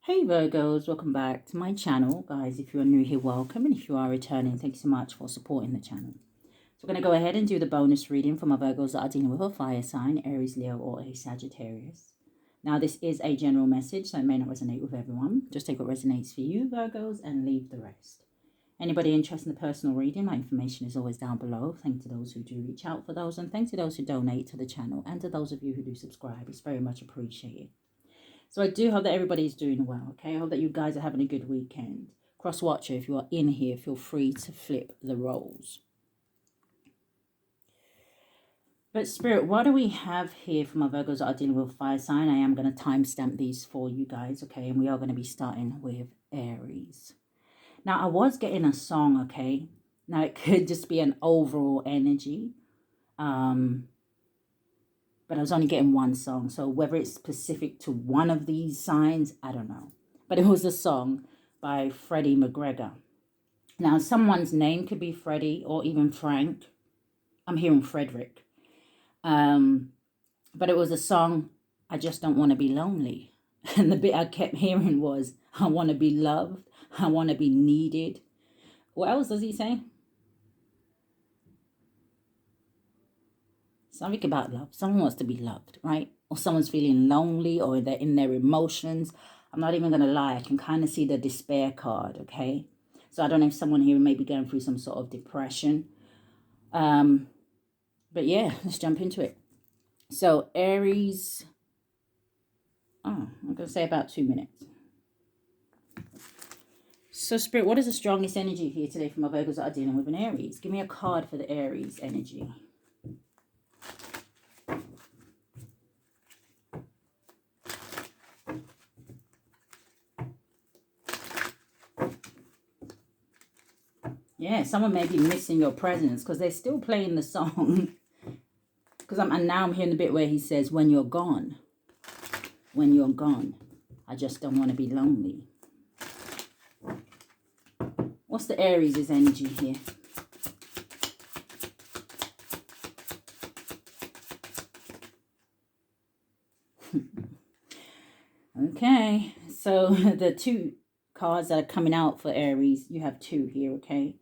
Hey Virgos, welcome back to my channel. Guys, if you're new here, welcome. And if you are returning, thank you so much for supporting the channel. So we're going to go ahead and do the bonus reading for my Virgos that are dealing with a fire sign, Aries, Leo, or a Sagittarius. Now, this is a general message, so it may not resonate with everyone. Just take what resonates for you, Virgos, and leave the rest. Anybody interested in the personal reading, my information is always down below. Thanks to those who do reach out for those, and thanks to those who donate to the channel, and to those of you who do subscribe. It's very much appreciated. So I do hope that everybody's doing well, okay? I hope that you guys are having a good weekend. Cross-watcher, if you are in here, feel free to flip the roles. But Spirit, what do we have here for my Virgos that are dealing with fire sign? I am going to timestamp these for you guys, okay? And we are going to be starting with Aries. Now, I was getting a song, okay? Now, it could just be an overall energy. But I was only getting one song. So whether it's specific to one of these signs, I don't know. But it was a song by Freddie McGregor. Now, someone's name could be Freddie or even Frank. I'm hearing Frederick. But it was a song, I Just Don't Want to Be Lonely. And the bit I kept hearing was, I want to be loved. I want to be needed. What else does he say? Something about love. Someone wants to be loved, right? Or someone's feeling lonely, or they're in their emotions. I'm not even going to lie. I can kind of see the despair card, okay? So I don't know if someone here may be going through some sort of depression. But yeah, let's jump into it. So Aries. I'm going to say about 2 minutes. So Spirit, what is the strongest energy here today for my Virgos that are dealing with an Aries? Give me a card for the Aries energy. Yeah, someone may be missing your presence because they're still playing the song. Because now I'm hearing the bit where he says, when you're gone, I just don't want to be lonely. What's the Aries' energy here? Okay, so the two cards that are coming out for Aries, you have two here, okay?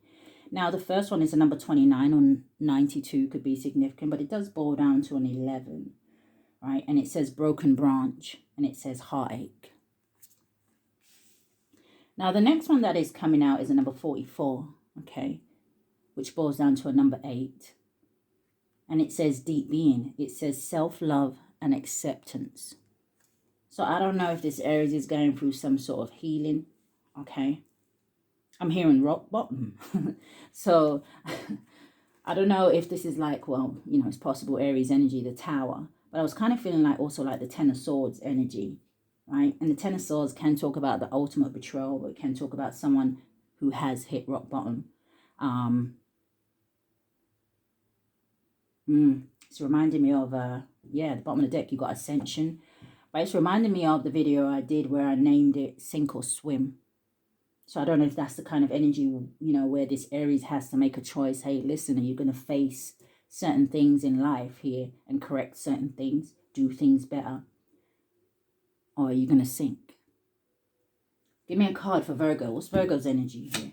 Now, the first one is a number 29 or 92, could be significant, but it does boil down to an 11, right? And it says broken branch, and it says heartache. Now, the next one that is coming out is a number 44, okay? Which boils down to a number 8. And it says deep being. It says self-love and acceptance. So I don't know if this Aries is going through some sort of healing, okay? I'm hearing rock bottom. So I don't know if this is like, well, you know, it's possible Aries energy, the Tower. But I was kind of feeling like also like the Ten of Swords energy, right? And the Ten of Swords can talk about the ultimate betrayal, but it can talk about someone who has hit rock bottom. It's reminding me of, yeah, the bottom of the deck, you got Ascension. But it's reminding me of the video I did where I named it Sink or Swim. So I don't know if that's the kind of energy, you know, where this Aries has to make a choice. Hey, listen, are you going to face certain things in life here and correct certain things, do things better? Or are you going to sink? Give me a card for Virgo. What's Virgo's energy here?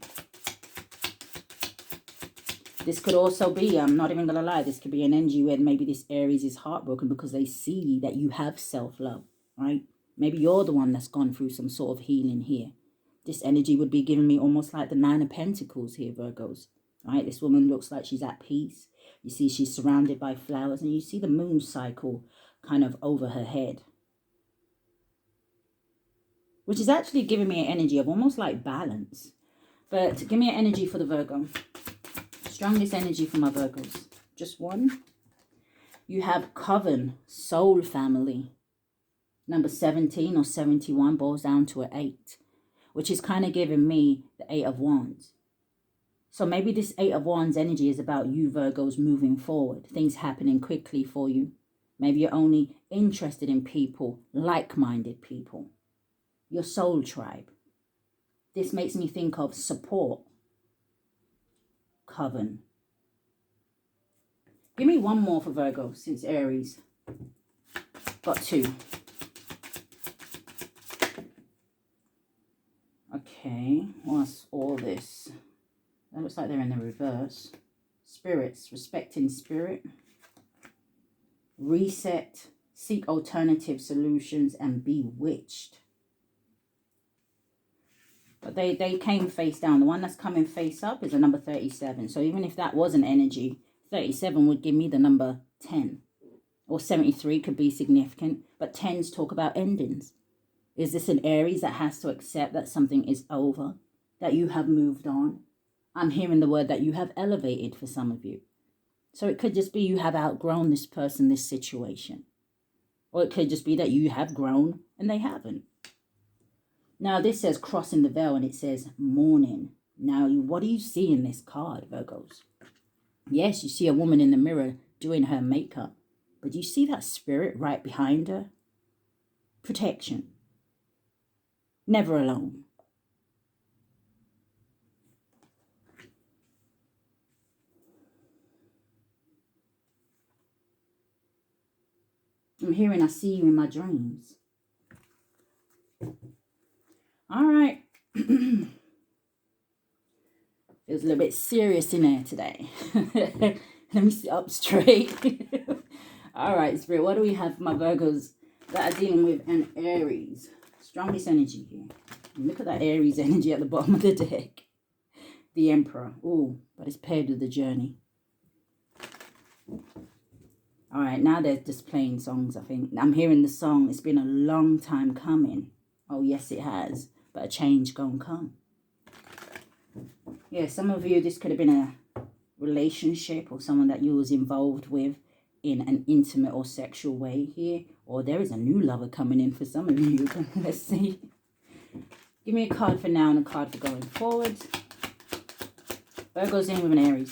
This could also be, I'm not even going to lie, this could be an energy where maybe this Aries is heartbroken because they see that you have self-love, right? Maybe you're the one that's gone through some sort of healing here. This energy would be giving me almost like the Nine of Pentacles here, Virgos, right? This woman looks like she's at peace. You see she's surrounded by flowers, and you see the moon cycle kind of over her head, which is actually giving me an energy of almost like balance. But give me an energy for the Virgo. Strongest energy for my Virgos. Just one. You have Coven, Soul Family. Number 17 or 71 boils down to an 8. Which is kind of giving me the 8 of Wands. So maybe this 8 of Wands energy is about you, Virgos, moving forward. Things happening quickly for you. Maybe you're only interested in people, like-minded people. Your soul tribe. This makes me think of support. Coven. Give me one more for Virgo, since Aries. Got 2. Okay, what's all this? That looks like they're in the reverse. Spirits, respecting spirit. Reset, seek alternative solutions, and bewitched. But they came face down. The one that's coming face up is a number 37. So even if that was an energy, 37 would give me the number 10. Or 73 could be significant. But 10s talk about endings. Is this an Aries that has to accept that something is over? That you have moved on? I'm hearing the word that you have elevated for some of you. So it could just be you have outgrown this person, this situation. Or it could just be that you have grown and they haven't. Now this says crossing the veil and it says mourning. Now what do you see in this card, Virgos? Yes, you see a woman in the mirror doing her makeup. But you see that spirit right behind her? Protection. Never alone. I'm hearing I see you in my dreams. All right. Feels a little bit serious in there today. Let me sit up straight. All right, Spirit, what do we have for my Virgos that are dealing with an Aries? Strongest energy here. And look at that Aries energy at the bottom of the deck. The Emperor. Oh, but it's paired with the Journey. All right, now they're just playing songs, I think. I'm hearing the song. It's been a long time coming. Oh, yes, it has. But a change gonna come. Yeah, some of you, this could have been a relationship or someone that you was involved with in an intimate or sexual way here. Or there is a new lover coming in for some of you. Let's see. Give me a card for now and a card for going forward. Virgo's in with an Aries.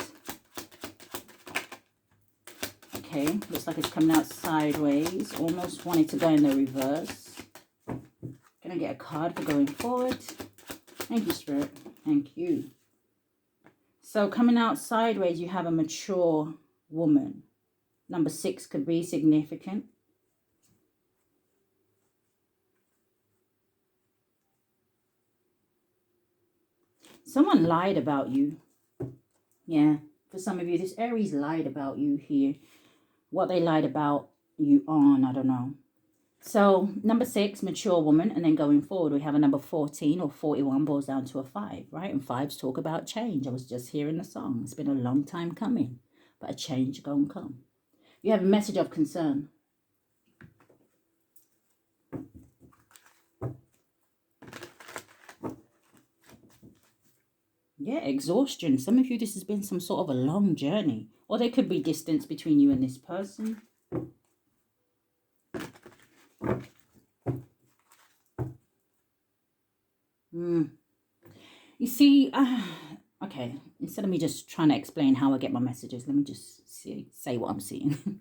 Okay, looks like it's coming out sideways. Almost wanted to go in the reverse. Gonna get a card for going forward. Thank you, Spirit. Thank you. So coming out sideways, you have a mature woman. Number 6 could be significant. Someone lied about you. Yeah, for some of you, this Aries lied about you here. What they lied about you on, I don't know. So number 6, mature woman, and then going forward we have a number 14 or 41 boils down to a 5, right? And 5s talk about change. I was just hearing the song. It's been a long time coming, but a change gonna come. You have a message of concern. Yeah, exhaustion. Some of you, this has been some sort of a long journey, or there could be distance between you and this person. You see, okay, instead of me just trying to explain how I get my messages, let me just say what I'm seeing.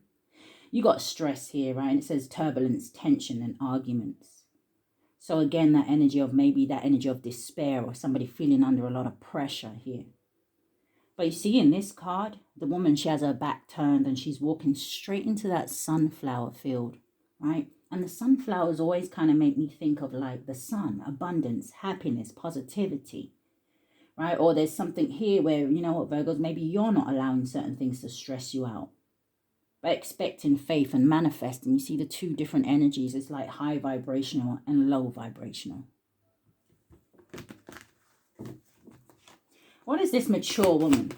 You got stress here, right? And it says turbulence, tension, and arguments. So again, that energy of despair or somebody feeling under a lot of pressure here. But you see in this card, the woman, she has her back turned and she's walking straight into that sunflower field, right? And the sunflowers always kind of make me think of like the sun, abundance, happiness, positivity, right? Or there's something here where, you know what, Virgos, maybe you're not allowing certain things to stress you out. But expecting faith and manifesting, you see the two different energies. It's like high vibrational and low vibrational. What is this mature woman?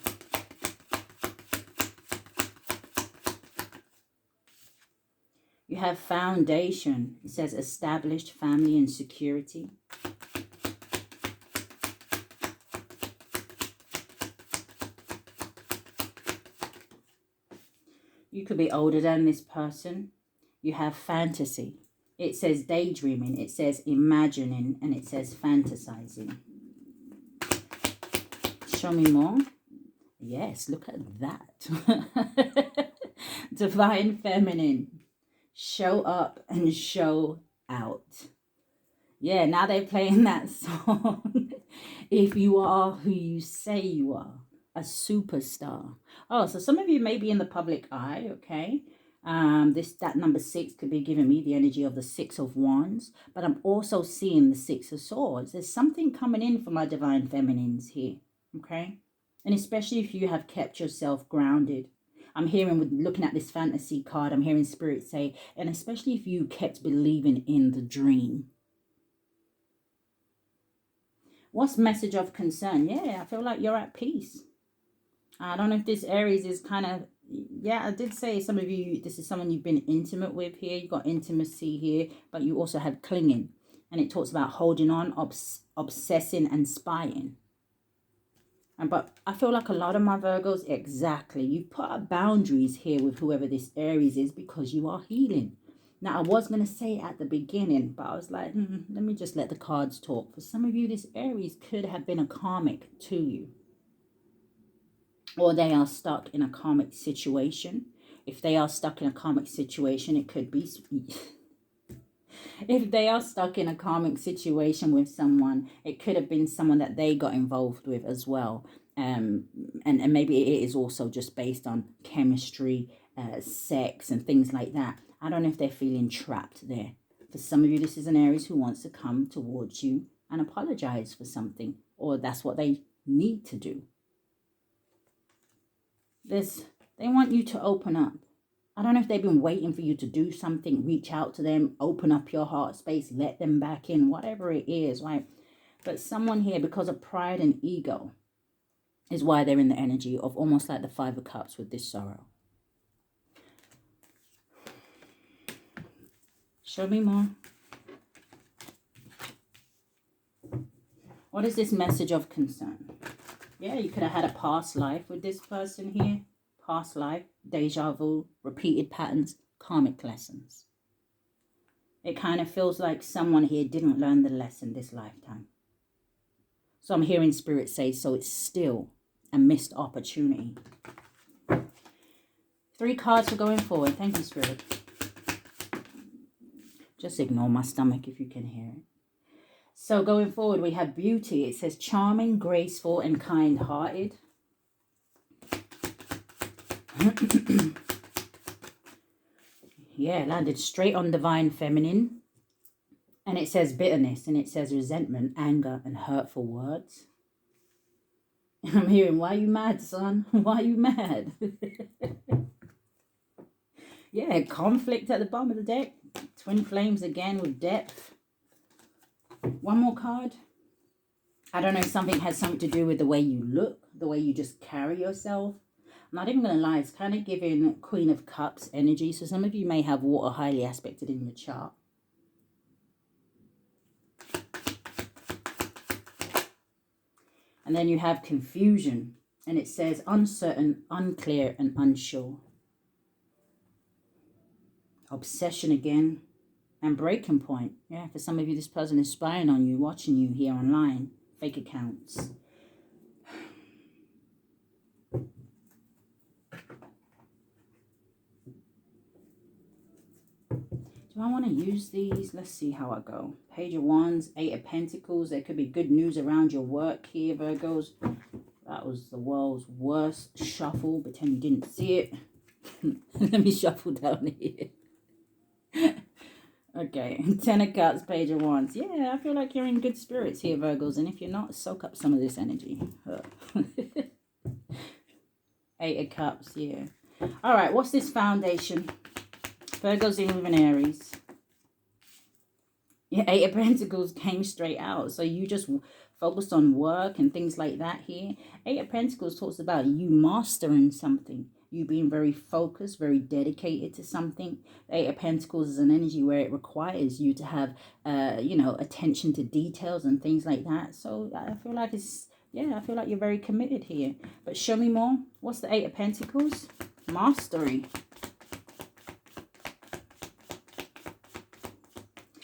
You have foundation. It says established family and security. You could be older than this person. You have fantasy. It says daydreaming. It says imagining. And it says fantasizing. Show me more. Yes, look at that. Divine feminine. Show up and show out. Yeah, now they're playing that song. If you are who you say you are. A superstar. Oh, so some of you may be in the public eye, okay? That number 6 could be giving me the energy of the 6 of Wands, but I'm also seeing the 6 of Swords. There's something coming in for my divine feminines here, okay? And especially if you have kept yourself grounded. I'm hearing, with looking at this fantasy card, I'm hearing Spirit say, and especially if you kept believing in the dream. What's message of concern? Yeah, I feel like you're at peace. I don't know if this Aries is kind of, yeah, I did say some of you, this is someone you've been intimate with here. You got intimacy here, but you also had clinging. And it talks about holding on, obsessing and spying. But I feel like a lot of my Virgos, exactly, you put up boundaries here with whoever this Aries is because you are healing. Now, I was going to say at the beginning, but I was like, let me just let the cards talk. For some of you, this Aries could have been a karmic to you. Or they are stuck in a karmic situation. If they are stuck in a karmic situation, it could be... If they are stuck in a karmic situation with someone, it could have been someone that they got involved with as well. And maybe it is also just based on chemistry, sex and things like that. I don't know if they're feeling trapped there. For some of you, this is an Aries who wants to come towards you and apologize for something. Or that's what they need to do. They want you to open up. I don't know if they've been waiting for you to do something, reach out to them, open up your heart space, let them back in, whatever it is, right? But someone here, because of pride and ego, is why they're in the energy of almost like the 5 of Cups with this sorrow. Show me more. What is this message of concern? Yeah, you could have had a past life with this person here. Past life, deja vu, repeated patterns, karmic lessons. It kind of feels like someone here didn't learn the lesson this lifetime. So I'm hearing Spirit say, so it's still a missed opportunity. 3 cards for going forward. Thank you, Spirit. Just ignore my stomach if you can hear it. So going forward, we have beauty. It says charming, graceful, and kind-hearted. Yeah, landed straight on divine feminine. And it says bitterness, and it says resentment, anger, and hurtful words. I'm hearing, why are you mad, son? Why are you mad? Yeah, conflict at the bottom of the deck. Twin flames again with depth. One more card. I don't know if something has something to do with the way you look, the way you just carry yourself. I'm not even going to lie, it's kind of giving Queen of Cups energy. So some of you may have water highly aspected in your chart. And then you have confusion. And it says uncertain, unclear, and unsure. Obsession again. And breaking point. Yeah, for some of you, this person is spying on you, watching you here online. Fake accounts. Do I want to use these? Let's see how I go. Page of Wands, 8 of Pentacles. There could be good news around your work here, Virgos. That was the world's worst shuffle. Pretend you didn't see it. Let me shuffle down here. Okay, 10 of Cups, Page of Wands. Yeah, I feel like you're in good spirits here, Virgos. And if you're not, soak up some of this energy. 8 of Cups, yeah. All right, what's this foundation? Virgo's in with an Aries. Yeah, 8 of Pentacles came straight out. So you just focused on work and things like that here. 8 of Pentacles talks about you mastering something. You being very focused, very dedicated to something. 8 of Pentacles is an energy where it requires you to have, attention to details and things like that. So I feel like I feel like you're very committed here. But show me more. What's the 8 of Pentacles? Mastery.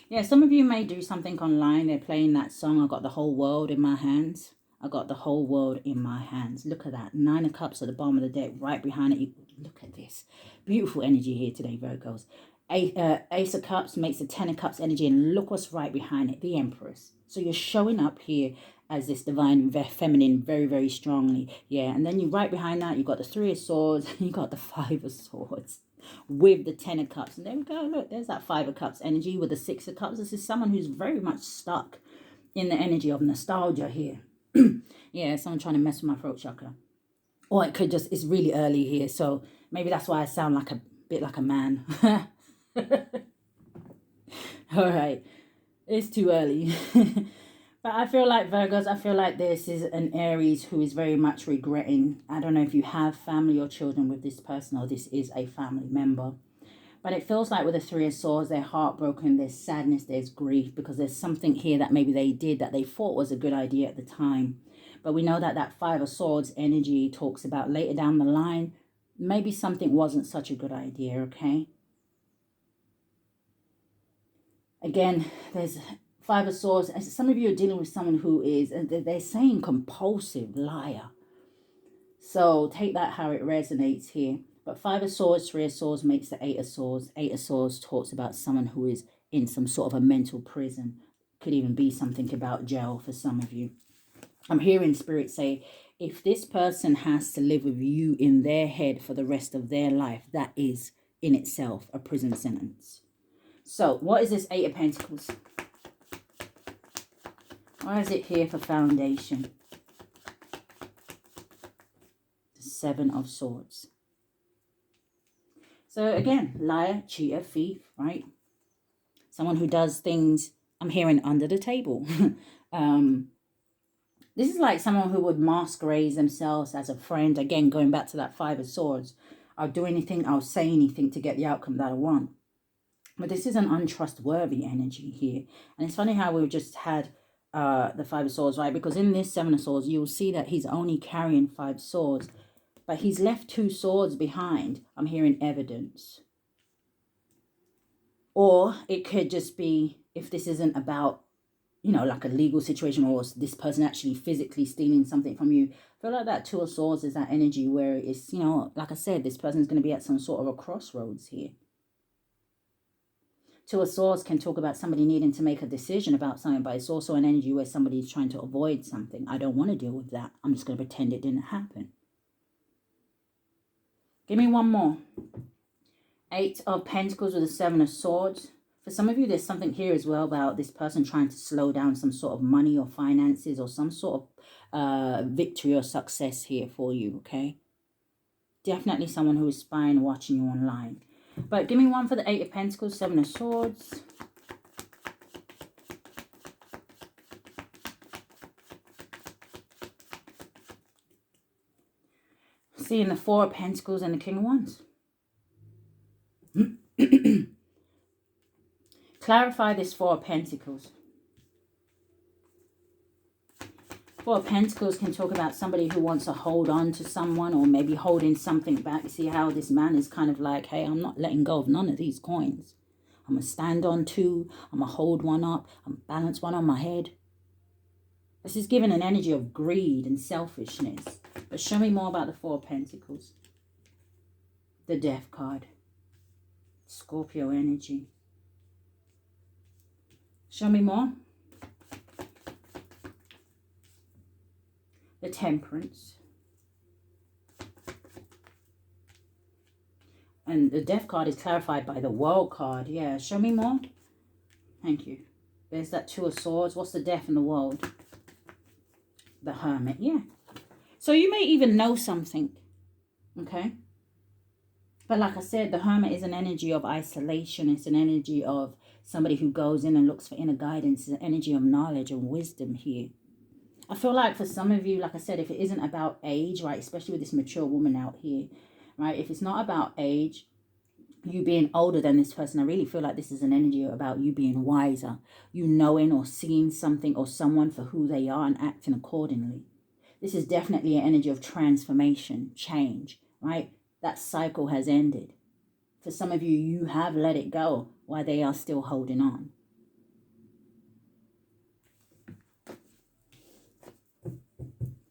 Yeah, some of you may do something online. They're playing that song, I got the whole world in my hands. I got the whole world in my hands. Look at that. 9 of Cups at the bottom of the deck, right behind it. Look at this. Beautiful energy here today, Virgos. Ace of Cups makes the 10 of Cups energy, and look what's right behind it, the Empress. So you're showing up here as this divine feminine very, very strongly. Yeah, and then you right behind that, you've got the 3 of Swords, and you got the 5 of Swords. with the 10 of Cups. And there we go. Look, there's that 5 of Cups energy with the 6 of Cups. This is someone who's very much stuck in the energy of nostalgia here. Yeah, someone trying to mess with my throat chakra. Or it could just, it's really early here. So maybe that's why I sound like a bit like a man. All right. It's too early. But I feel like Virgos, I feel like this is an Aries who is very much regretting. I don't know if you have family or children with this person or this is a family member. But it feels like with the 3 of Swords, they're heartbroken, there's sadness, there's grief, because there's something here that maybe they did that they thought was a good idea at the time. But we know that that 5 of Swords energy talks about later down the line, maybe something wasn't such a good idea, okay? Again, there's 5 of Swords. Some of you are dealing with someone who is, they're saying compulsive liar. So take that how it resonates here. But 5 of Swords, 3 of Swords makes the 8 of Swords. 8 of Swords talks about someone who is in some sort of a mental prison. Could even be something about jail for some of you. I'm hearing Spirit say, if this person has to live with you in their head for the rest of their life, that is in itself a prison sentence. So what is this 8 of Pentacles? Why is it here for foundation? The 7 of Swords. So again, liar, cheater, thief, right? Someone who does things, I'm hearing, under the table. This is like someone who would masquerade themselves as a friend. Again, going back to that 5 of Swords. I'll do anything, I'll say anything to get the outcome that I want. But this is an untrustworthy energy here. And it's funny how we've just had the 5 of Swords, right? Because in this 7 of Swords, you'll see that he's only carrying 5 swords. But he's left 2 swords behind. I'm hearing evidence. Or it could just be, if this isn't about, you know, like a legal situation or this person actually physically stealing something from you. I feel like that 2 of Swords is that energy where it's, you know, like I said, this person's going to be at some sort of a crossroads here. 2 of Swords can talk about somebody needing to make a decision about something, but it's also an energy where somebody's trying to avoid something. I don't want to deal with that. I'm just going to pretend it didn't happen. Give me one more. 8 of Pentacles with the 7 of Swords. For some of you, there's something here as well about this person trying to slow down some sort of money or finances or some sort of victory or success here for you, okay? Definitely someone who is spying, watching you online. But give me one for the 8 of Pentacles, 7 of Swords. Seeing the 4 of Pentacles and the King of Wands. Clarify this 4 of Pentacles. 4 of Pentacles can talk about somebody who wants to hold on to someone or maybe holding something back. You see how this man is kind of like, hey, I'm not letting go of none of these coins. I'm going to stand on 2. I'm going to hold one up. I'm going to balance one on my head. This is giving an energy of greed and selfishness. But show me more about the 4 of Pentacles. The Death card. Scorpio energy. Show me more. The Temperance. And the Death card is clarified by the World card. Yeah, show me more. Thank you. There's that 2 of Swords. What's the Death in the World? The Hermit. Yeah. So you may even know something. Okay. But like I said, the Hermit is an energy of isolation. It's an energy of somebody who goes in and looks for inner guidance. It's an energy of knowledge and wisdom here. I feel like for some of you, like I said, if it isn't about age, right, especially with this mature woman out here, right, if it's not about age, you being older than this person, I really feel like this is an energy about you being wiser, you knowing or seeing something or someone for who they are and acting accordingly. This is definitely an energy of transformation, change, right? That cycle has ended. For some of you, you have let it go while they are still holding on.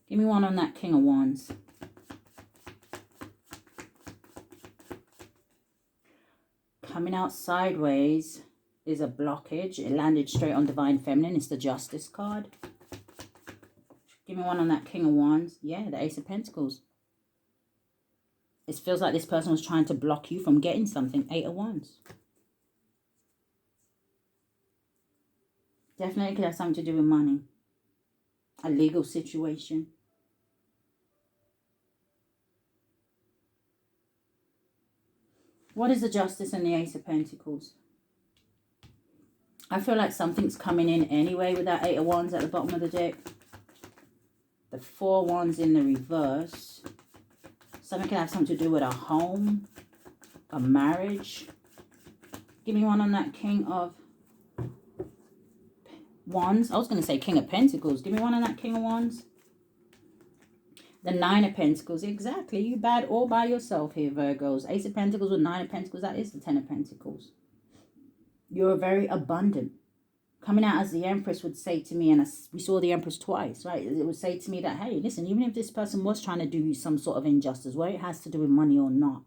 Give me one on that King of Wands. Coming out sideways is a blockage. It landed straight on Divine Feminine. It's the Justice card. Give me one on that King of Wands. Yeah, the Ace of Pentacles. It feels like this person was trying to block you from getting something. 8 of Wands. Definitely could have something to do with money. A legal situation. What is the Justice and the Ace of Pentacles? I feel like something's coming in anyway with that 8 of Wands at the bottom of the deck. The 4 Wands in the reverse. Something can have something to do with a home, a marriage. Give me one on that King of Wands. I was going to say King of Pentacles. Give me one on that King of Wands. The 9 of Pentacles. Exactly. You bad all by yourself here, Virgos. Ace of Pentacles with 9 of Pentacles. That is the 10 of Pentacles. You're very abundant. Coming out as the Empress would say to me, and we saw the Empress twice, right? It would say to me that, hey, listen, even if this person was trying to do you some sort of injustice, whether it has to do with money or not,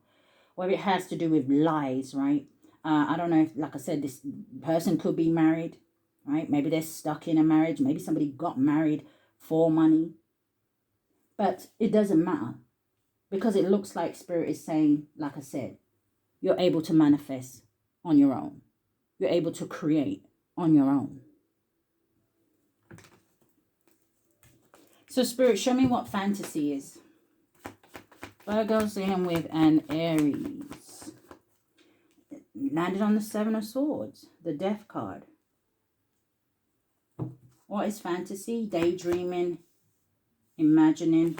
whether it has to do with lies, right? I don't know if, like I said, this person could be married, right? Maybe they're stuck in a marriage. Maybe somebody got married for money. But it doesn't matter, because it looks like Spirit is saying, like I said, you're able to manifest on your own. You're able to create on your own. So Spirit, show me what fantasy is. Virgo's in with an Aries. Landed on the 7 of Swords, the Death card. What is fantasy? Daydreaming, imagining.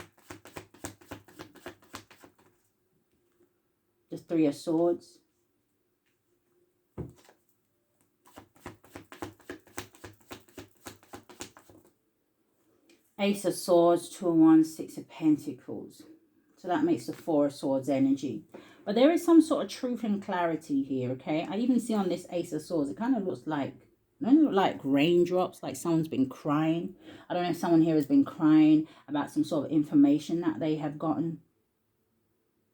The 3 of Swords. Ace of Swords, 2 of Wands, 6 of Pentacles. So that makes the 4 of Swords energy. But there is some sort of truth and clarity here, okay? I even see on this Ace of Swords, it kind of looks like, raindrops, like someone's been crying. I don't know if someone here has been crying about some sort of information that they have gotten.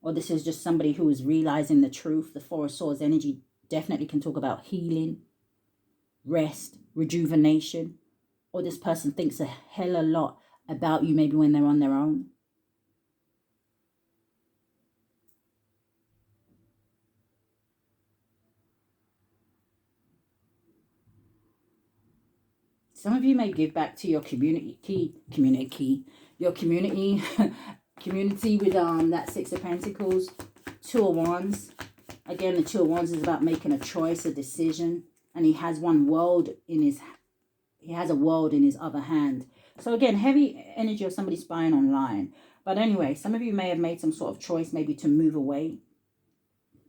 Or this is just somebody who is realizing the truth. The 4 of Swords energy definitely can talk about healing, rest, rejuvenation. Or this person thinks a hell a lot about you maybe when they're on their own. Some of you may give back to your community with that 6 of Pentacles, 2 of Wands. Again, the 2 of Wands is about making a choice, a decision, and he has a world in his other hand. So again, heavy energy of somebody spying online. But anyway, some of you may have made some sort of choice maybe to move away.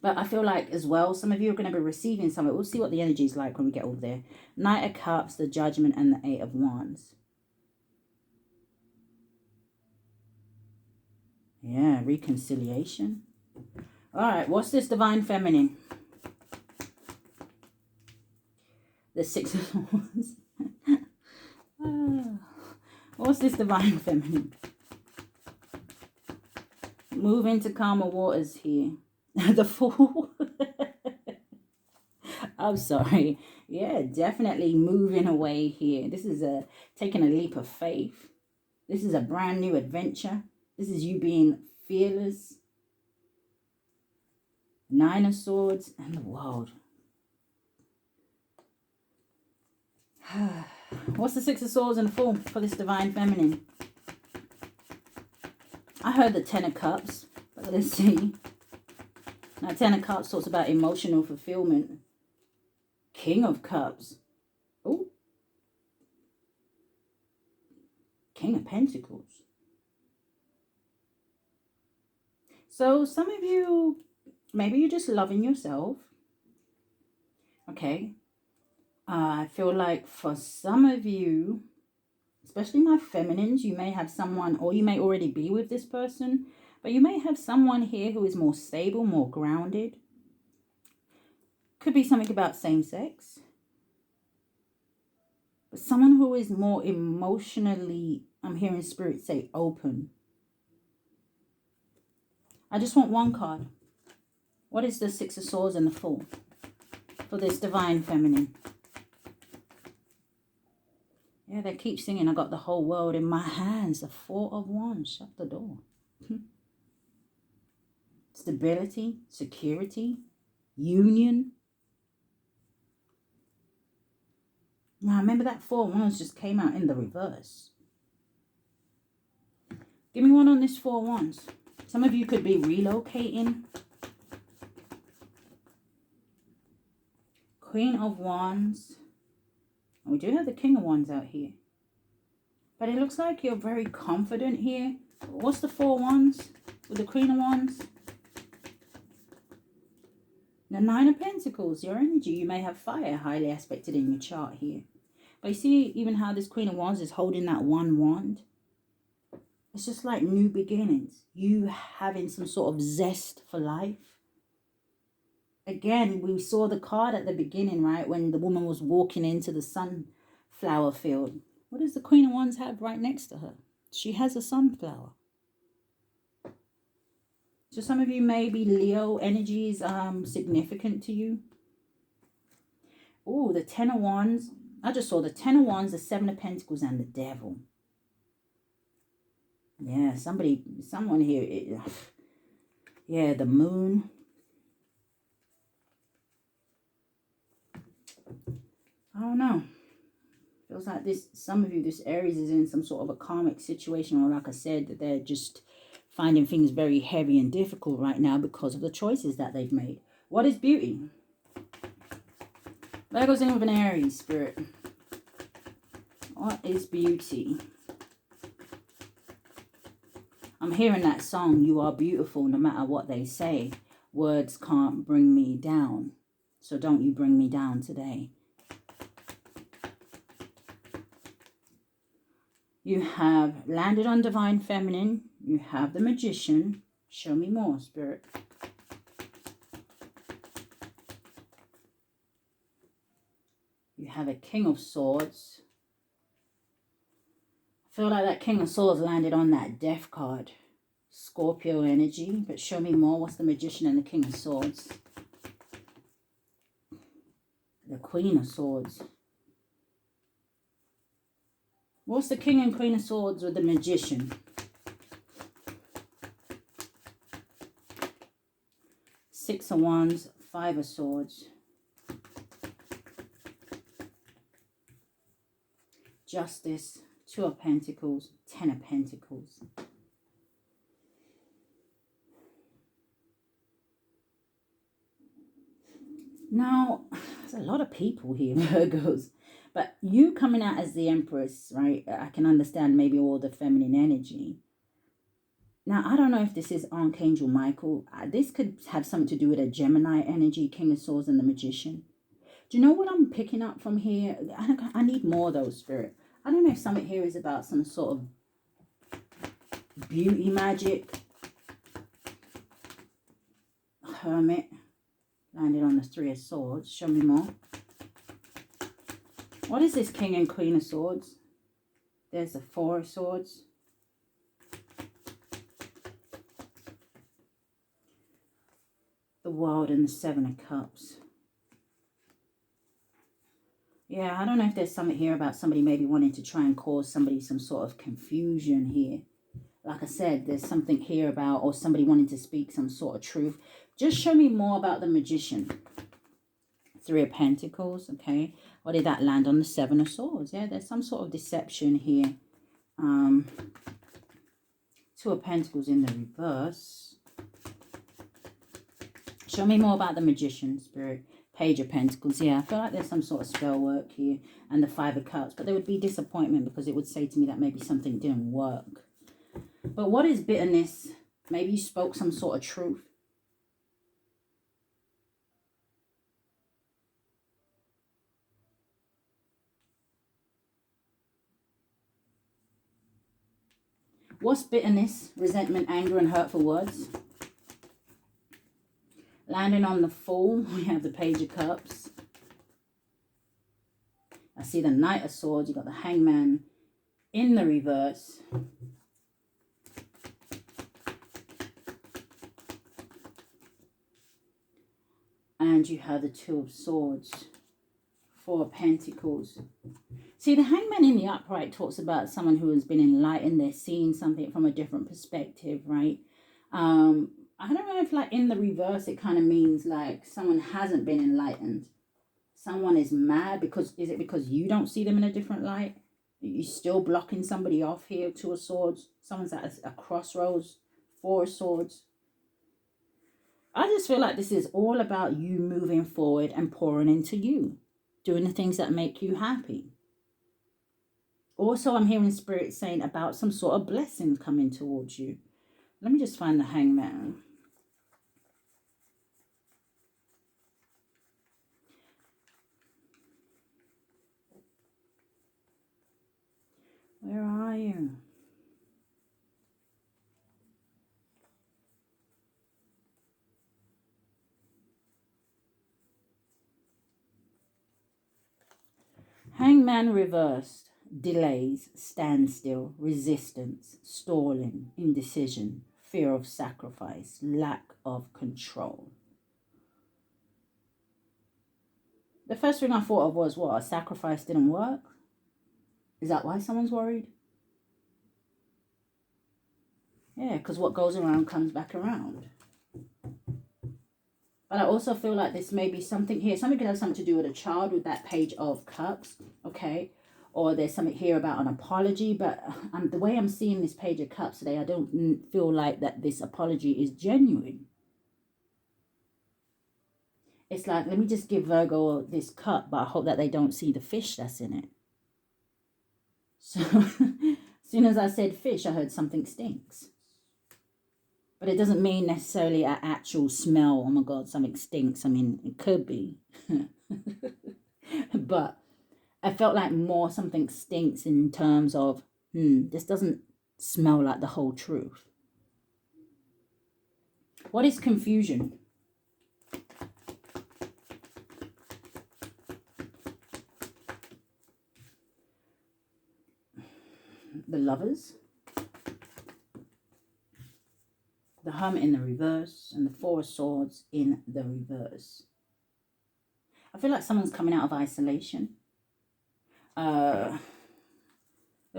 But I feel like as well, some of you are going to be receiving some of it. We'll see what the energy is like when we get over there. Knight of Cups, the Judgment, and the 8 of Wands. Yeah, reconciliation. All right, what's this Divine Feminine? The 6 of Wands. What's this Divine Feminine? Move into calmer waters here. The Fool. I'm sorry. Yeah, definitely moving away here. This is taking a leap of faith. This is a brand new adventure. This is you being fearless. 9 of Swords and the World. What's the 6 of Swords and the Fool for this Divine Feminine? I heard the 10 of Cups, but let's see. Now, 10 of Cups talks about emotional fulfillment. King of Cups. Oh. King of Pentacles. So some of you, maybe you're just loving yourself. Okay. I feel like for some of you, especially my feminines, you may have someone, or you may already be with this person, but you may have someone here who is more stable, more grounded. Could be something about same sex. But someone who is more emotionally, I'm hearing Spirit say open. I just want one card. What is the 6 of Swords and the Fool for this Divine Feminine? Yeah, they keep singing, I got the whole world in my hands. The 4 of Wands. Shut the door. stability, security, union. Now, remember that 4 wands just came out in the reverse. Give me one on this 4 wands. Some of you could be relocating. Queen of Wands. And we do have the King of Wands out here. But it looks like you're very confident here. What's the 4 wands with the Queen of Wands? The 9 of Pentacles, your energy. You may have fire highly aspected in your chart here. But you see even how this Queen of Wands is holding that 1 wand? It's just like new beginnings. You having some sort of zest for life. Again, we saw the card at the beginning, right? When the woman was walking into the sunflower field. What does the Queen of Wands have right next to her? She has a sunflower. So some of you, maybe Leo energy is significant to you. Oh, the 10 of Wands. I just saw the 10 of Wands, the 7 of Pentacles, and the Devil. Yeah, someone here. Yeah, the Moon. I don't know. Feels like some of you, this Aries is in some sort of a karmic situation, or like I said, that they're just finding things very heavy and difficult right now because of the choices that they've made. What is beauty? That goes in with an Aries, Spirit. What is beauty? I'm hearing that song, You Are Beautiful, no matter what they say. Words can't bring me down. So don't you bring me down today. You have landed on Divine Feminine. You have the Magician. Show me more, Spirit. You have a King of Swords. I feel like that King of Swords landed on that Death card. Scorpio energy. But show me more. What's the Magician and the King of Swords? The Queen of Swords. What's the King and Queen of Swords with the Magician? Six of Wands, 5 of Swords. Justice, 2 of Pentacles, 10 of Pentacles. Now, there's a lot of people here, Virgos. But you coming out as the Empress, right? I can understand maybe all the feminine energy. Now, I don't know if this is Archangel Michael. This could have something to do with a Gemini energy, King of Swords and the Magician. Do you know what I'm picking up from here? I need more of those, Spirit. I don't know if something here is about some sort of beauty magic. Hermit. Landed on the 3 of Swords. Show me more. What is this King and Queen of Swords? There's the 4 of Swords. The World and the 7 of Cups. Yeah, I don't know if there's something here about somebody maybe wanting to try and cause somebody some sort of confusion here. Like I said, there's something here about, or somebody wanting to speak some sort of truth. Just show me more about the Magician. 3 of Pentacles, okay. What did that land on? The 7 of Swords. Yeah, there's some sort of deception here. 2 of Pentacles in the reverse. Show me more about the Magician, Spirit. Page of Pentacles. Yeah, I feel like there's some sort of spell work here. And the 5 of Cups. But there would be disappointment because it would say to me that maybe something didn't work. But what is bitterness? Maybe you spoke some sort of truth. What's bitterness, resentment, anger, and hurtful words? Landing on the Fool, we have the Page of Cups. I see the Knight of Swords. You got the Hangman in the reverse. And you have the 2 of Swords. 4 of Pentacles. See, the Hangman in the upright talks about someone who has been enlightened. They're seeing something from a different perspective, right? I I don't know if like in the reverse it kind of means like someone hasn't been enlightened. Someone is mad because, is it because you don't see them in a different light? You're still blocking somebody off here, Two of Swords. Someone's at a crossroads, Four of Swords. I just feel like this is all about you moving forward and pouring into you. Doing the things that make you happy. Also, I'm hearing Spirit saying about some sort of blessing coming towards you. Let me just find the Hangman. Where are you? Hangman reversed. Delays, standstill, resistance, stalling, indecision, fear of sacrifice, lack of control. The first thing I thought of was, what, a sacrifice didn't work? Is that why someone's worried? Yeah, because what goes around comes back around. But I also feel like this may be something here. Something could have something to do with a child with that Page of Cups, okay? Or there's something here about an apology. But the way I'm seeing this Page of Cups today, I don't feel like that this apology is genuine. It's like, let me just give Virgo this cup, but I hope that they don't see the fish that's in it. So as soon as I said fish, I heard something stinks. But it doesn't mean necessarily an actual smell. Oh my God, something stinks. I mean, it could be. But I felt like more something stinks in terms of, this doesn't smell like the whole truth. What is confusion? The Lovers. The Hermit in the reverse. And the Four of Swords in the reverse. I feel like someone's coming out of isolation. It'll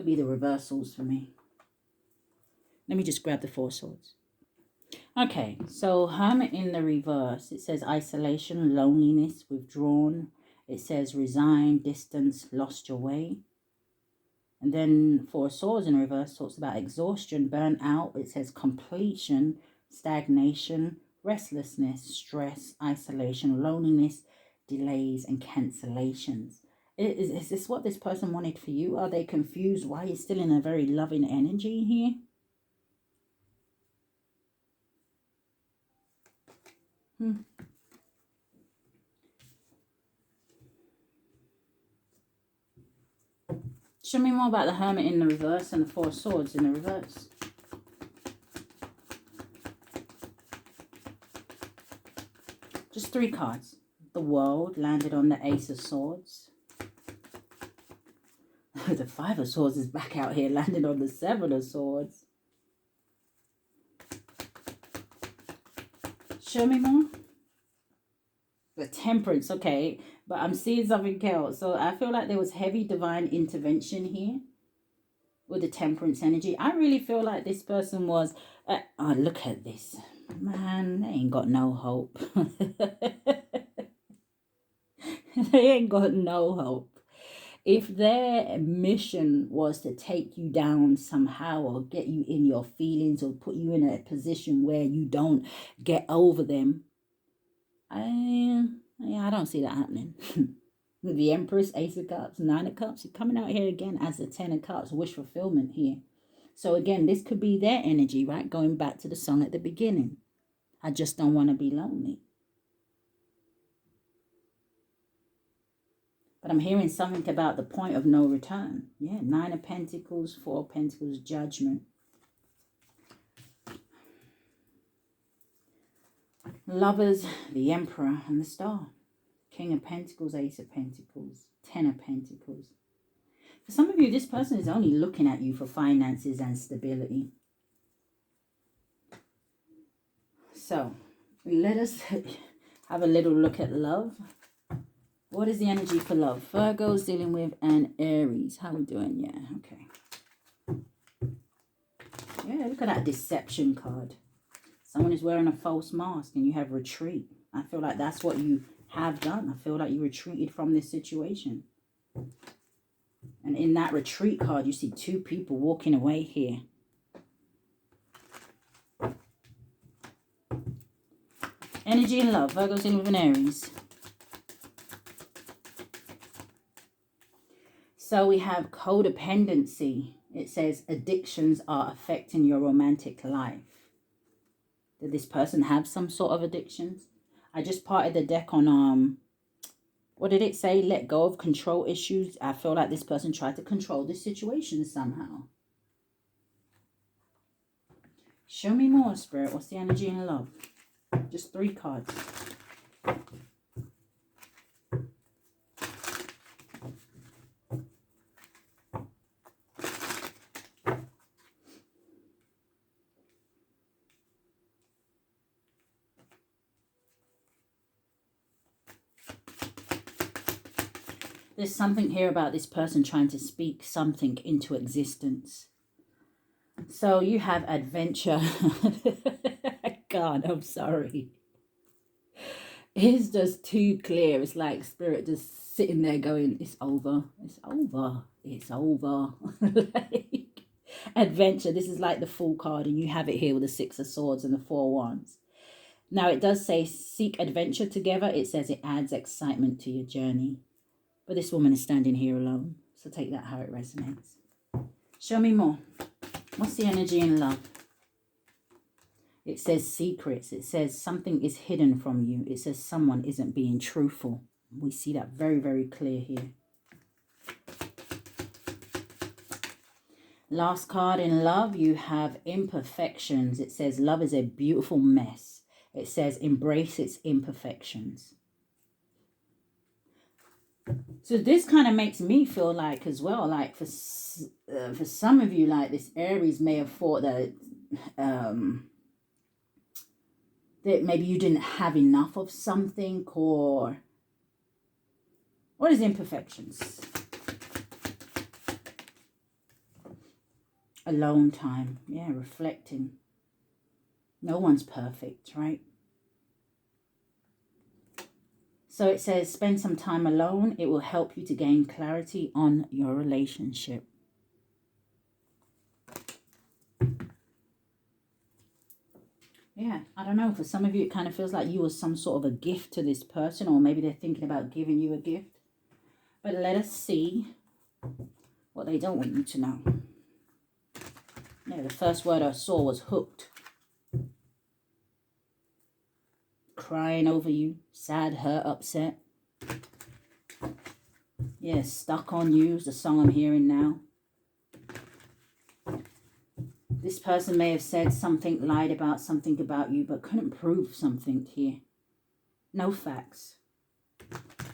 be the reversals for me. Let me just grab the Four Swords. Okay, so Hermit in the reverse. It says isolation, loneliness, withdrawn. It says resign, distance, lost your way. And then Four Swords in reverse talks about exhaustion, burnt out. It says completion, stagnation, restlessness, stress, isolation, loneliness, delays, and cancellations. Is this what this person wanted for you? Are they confused why you're still in a very loving energy here? Show me more about the Hermit in the reverse and the Four Swords in the reverse. Just 3 cards. The World landed on the Ace of Swords. The Five of Swords is back out here, landing on the Seven of Swords. Show me more. The Temperance, okay. But I'm seeing something else. So I feel like there was heavy divine intervention here with the Temperance energy. I really feel like this person was... oh, look at this. Man, they ain't got no hope. They ain't got no hope. If their mission was to take you down somehow or get you in your feelings or put you in a position where you don't get over them, I don't see that happening. The Empress, Ace of Cups, Nine of Cups, you're coming out here again as the Ten of Cups, wish fulfillment here. So again, this could be their energy, right? Going back to the song at the beginning. I just don't want to be lonely. But I'm hearing something about the point of no return. Yeah, Nine of Pentacles, Four of Pentacles, Judgment. Lovers, the Emperor, and the Star. King of Pentacles, Ace of Pentacles, Ten of Pentacles. For some of you, this person is only looking at you for finances and stability. So, let us have a little look at love. What is the energy for love? Virgo's dealing with an Aries. How are we doing? Yeah, okay. Yeah, look at that deception card. Someone is wearing a false mask and you have retreat. I feel like that's what you have done. I feel like you retreated from this situation. And in that retreat card, you see two people walking away here. Energy and love. Virgo's in with an Aries. So we have codependency. It says addictions are affecting your romantic life. Did this person have some sort of addictions? I just parted the deck on, what did it say? Let go of control issues. I feel like this person tried to control this situation somehow. Show me more, Spirit. What's the energy and love? Just 3 cards. There's something here about this person trying to speak something into existence. So you have adventure. God, I'm sorry. It's just too clear. It's like Spirit just sitting there going, it's over. It's over. It's over. Like, adventure. This is like the Fool card, and you have it here with the 6 of Swords and the 4 Wands. Now, it does say seek adventure together. It says it adds excitement to your journey. But this woman is standing here alone. So take that how it resonates. Show me more. What's the energy in love? It says secrets. It says something is hidden from you. It says someone isn't being truthful. We see that very, very clear here. Last card in love, you have imperfections. It says love is a beautiful mess. It says embrace its imperfections. So this kind of makes me feel like as well, like for some of you, like this Aries may have thought that that maybe you didn't have enough of something, or what is imperfections? Alone time. Yeah, reflecting. No one's perfect, right? So it says spend some time alone. It will help you to gain clarity on your relationship. Yeah, I don't know. For some of you, it kind of feels like you were some sort of a gift to this person, or maybe they're thinking about giving you a gift. But let us see what they don't want you to know. Yeah, the first word I saw was hooked. Crying over you, sad, hurt, upset. Yeah, stuck on you is the song I'm hearing now. This person may have said something, lied about something about you, but couldn't prove something here. No facts.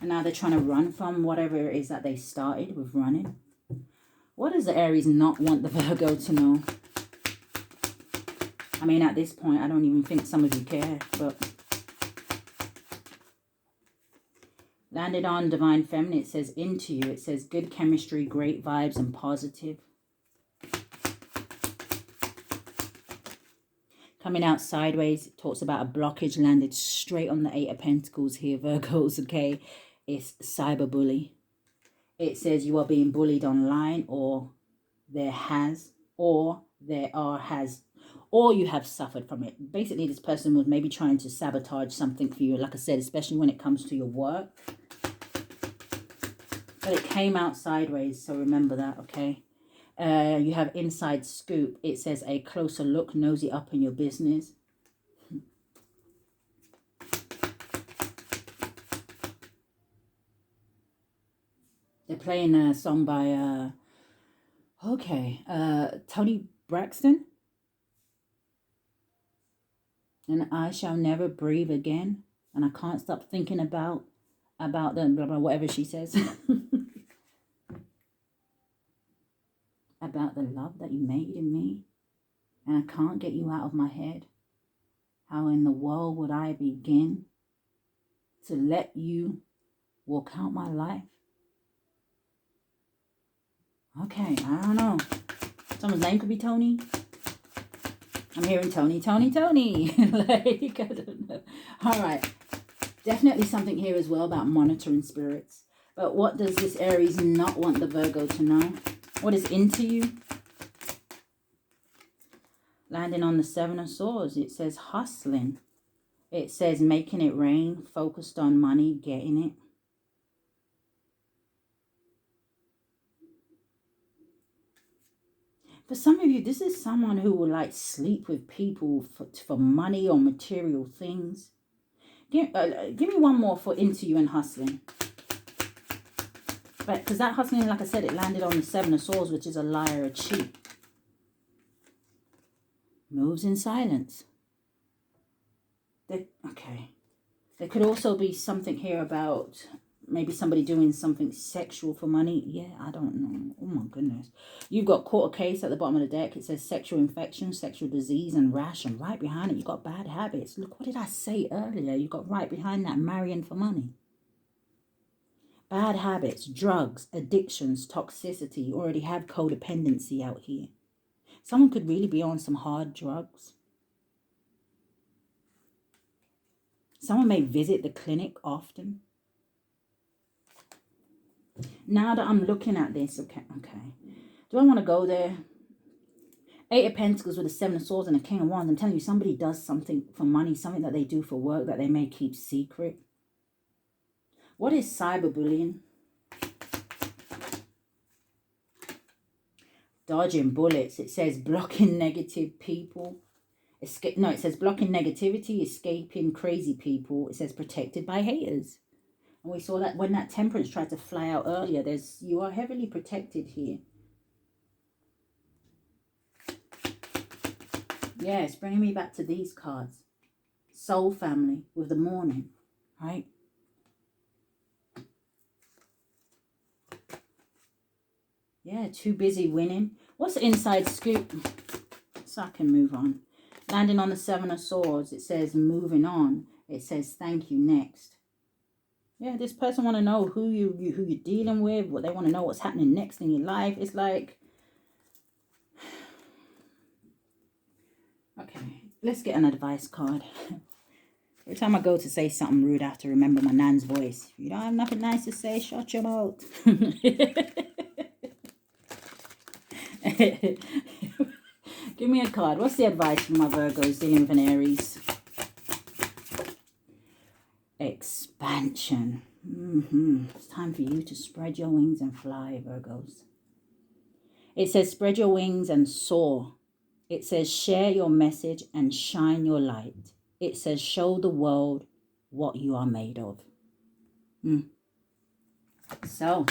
And now they're trying to run from whatever it is that they started with running. What does the Aries not want the Virgo to know? I mean, at this point, I don't even think some of you care, but... Landed on Divine Feminine, it says into you. It says good chemistry, great vibes, and positive. Coming out sideways, it talks about a blockage landed straight on the 8 of Pentacles here, Virgos, okay? It's cyberbully. It says you are being bullied online, or you have suffered from it. Basically, this person was maybe trying to sabotage something for you, like I said, especially when it comes to your work. But it came out sideways, so remember that, okay? You have inside scoop. It says a closer look, nosy up in your business. They're playing a song by, Tony Braxton. And I shall never breathe again. And I can't stop thinking about the blah, blah, whatever she says. About the love that you made in me. And I can't get you out of my head. How in the world would I begin to let you walk out my life? Okay, I don't know. Someone's name could be Tony. I'm hearing Tony, Tony, Tony. Like, I don't know. All right. Definitely something here as well about monitoring spirits. But what does this Aries not want the Virgo to know? What is into you? Landing on the Seven of Swords. It says hustling. It says making it rain. Focused on money. Getting it. For some of you, this is someone who will like sleep with people for money or material things. Give me one more for into you and hustling. But because that hustling, like I said, it landed on the Seven of Swords, which is a liar, a cheat. Moves in silence. Okay. There could also be something here about maybe somebody doing something sexual for money. Yeah, I don't know. Oh my goodness. You've got court case at the bottom of the deck. It says sexual infection, sexual disease, and rash. And right behind it, you've got bad habits. Look, what did I say earlier? You've got right behind that marrying for money. Bad habits, drugs, addictions, toxicity. You already have codependency out here. Someone could really be on some hard drugs. Someone may visit the clinic often. Now that I'm looking at this, okay. Do I want to go there? Eight of Pentacles with the Seven of Swords and the King of Wands. I'm telling you, somebody does something for money, something that they do for work that they may keep secret. What is cyberbullying? Dodging bullets. It says blocking negative people. It says blocking negativity, escaping crazy people. It says protected by haters. And we saw that when that Temperance tried to fly out earlier, you are heavily protected here. Yeah, it's bringing me back to these cards. Soul family with the morning, right? Yeah, too busy winning. What's the inside scoop? So I can move on. Landing on the Seven of Swords, it says moving on. It says thank you next. Yeah, this person want to know who you're dealing with, what they want to know what's happening next in your life. It's like, okay, let's get an advice card. Every time I go to say something rude, I have to remember my nan's voice. If you don't have nothing nice to say, shut your mouth. Give me a card. What's the advice for my Virgos dealing with an Aries? Expansion. It's time for you to spread your wings and fly, Virgos. It says spread your wings and soar. It says share your message and shine your light. It says show the world what you are made of. So,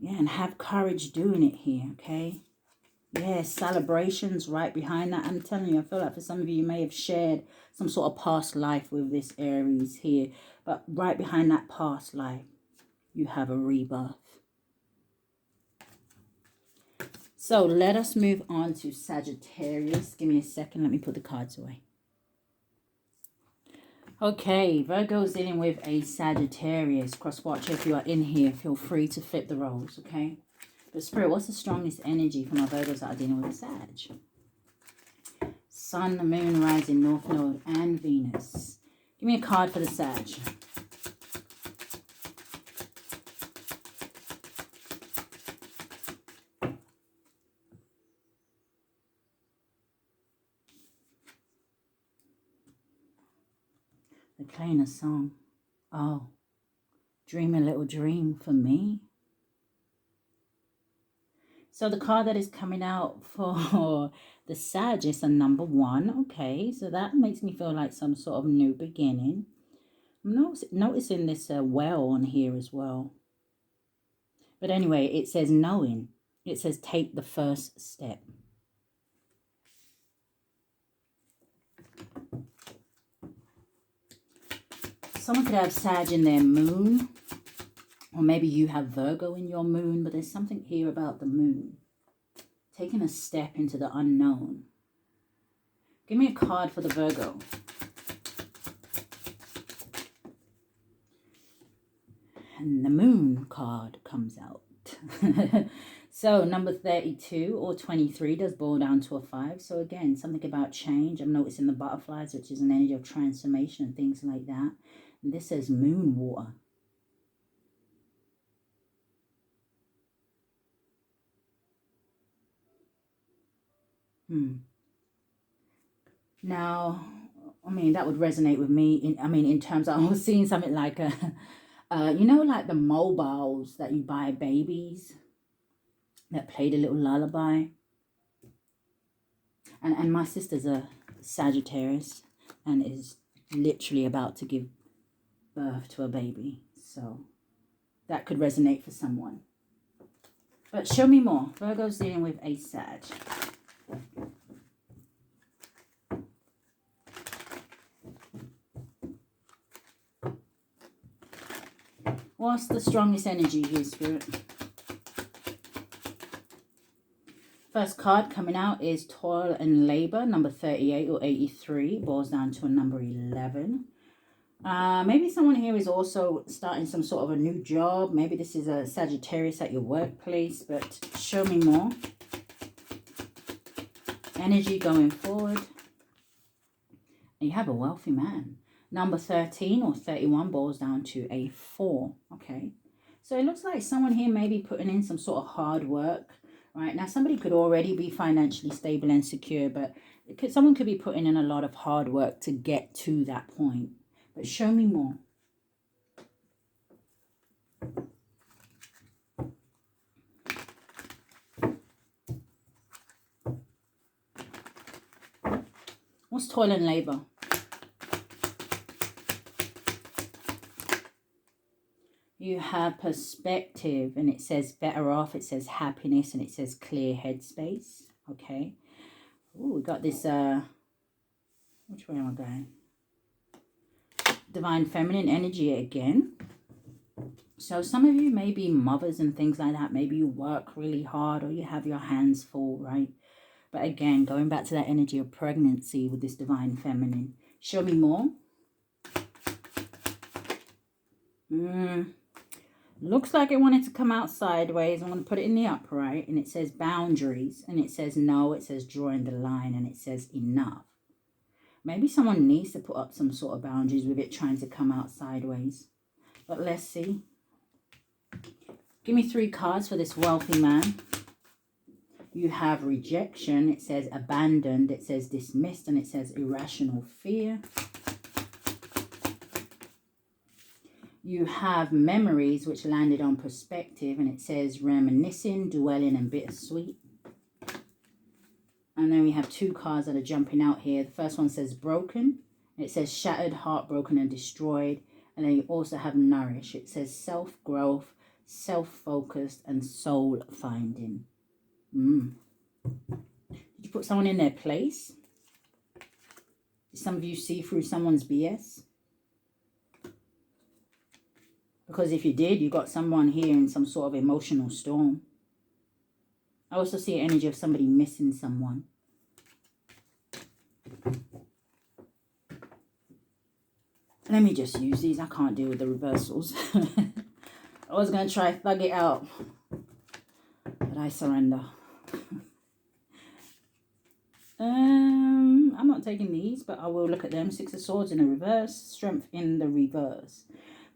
yeah, and have courage doing it here, okay? Yeah, celebrations right behind that. I'm telling you, I feel like for some of you, you may have shared some sort of past life with this Aries here. But right behind that past life, you have a rebirth. So let us move on to Sagittarius. Give me a second. Let me put the cards away. Okay, Virgo's dealing with a Sagittarius. Cross-watcher, if you are in here, feel free to flip the roles, okay? But Spirit, what's the strongest energy for my Virgos that are dealing with a Sag? Sun, the Moon, Rising, North Node, and Venus. Give me a card for the Sag. They're playing a song. Oh, dream a little dream for me. So the card that is coming out for the Sag is a number 1. Okay, so that makes me feel like some sort of new beginning. I'm noticing this well on here as well. But anyway, it says knowing. It says take the first step. Someone could have Sag in their moon. Or maybe you have Virgo in your moon. But there's something here about the moon. Taking a step into the unknown. Give me a card for the Virgo. And the moon card comes out. correct. So number 32 or 23 does boil down to a 5. So again, something about change. I'm noticing the butterflies, which is an energy of transformation and things like that. And this says moon water. Now, I mean, that would resonate with me. In terms of, I was seeing something like you know, like the mobiles that you buy babies that played a little lullaby. And my sister's a Sagittarius and is literally about to give birth to a baby. So that could resonate for someone. But show me more. Virgo's dealing with a Sag. What's the strongest energy here, Spirit? First card coming out is Toil and Labor, number 38 or 83. Boils down to a number 11. Maybe someone here is also starting some sort of a new job. Maybe this is a Sagittarius at your workplace, but show me more. Energy going forward. And you have a wealthy man. Number 13 or 31 boils down to a 4. Okay. So it looks like someone here may be putting in some sort of hard work. Right, now somebody could already be financially stable and secure, but someone could be putting in a lot of hard work to get to that point. But show me more. What's toil and labor? You have perspective, and it says better off, it says happiness, and it says clear headspace. Okay. Oh, we got this, which way am I going? Divine feminine energy again. So some of you may be mothers and things like that. Maybe you work really hard or you have your hands full, right? But again, going back to that energy of pregnancy with this divine feminine. Show me more. Looks like it wanted to come out sideways. I'm going to put it in the upright. And it says boundaries. And it says no. It says drawing the line. And it says enough. Maybe someone needs to put up some sort of boundaries with it trying to come out sideways. But let's see. Give me 3 cards for this wealthy man. You have rejection. It says abandoned. It says dismissed. And it says irrational fear. You have memories, which landed on perspective. And it says reminiscing, dwelling, and bittersweet. And then we have 2 cards that are jumping out here. The first one says broken. It says shattered, heartbroken, and destroyed. And then you also have nourish. It says self-growth, self-focused, and soul-finding. Did you put someone in their place? Did some of you see through someone's BS? Because if you did, you got someone here in some sort of emotional storm. I also see an energy of somebody missing someone. Let me just use these. I can't deal with the reversals. I was going to try thug it out, but I surrender. I'm not taking these, but I will look at them. 6 of Swords in the reverse, Strength in the reverse.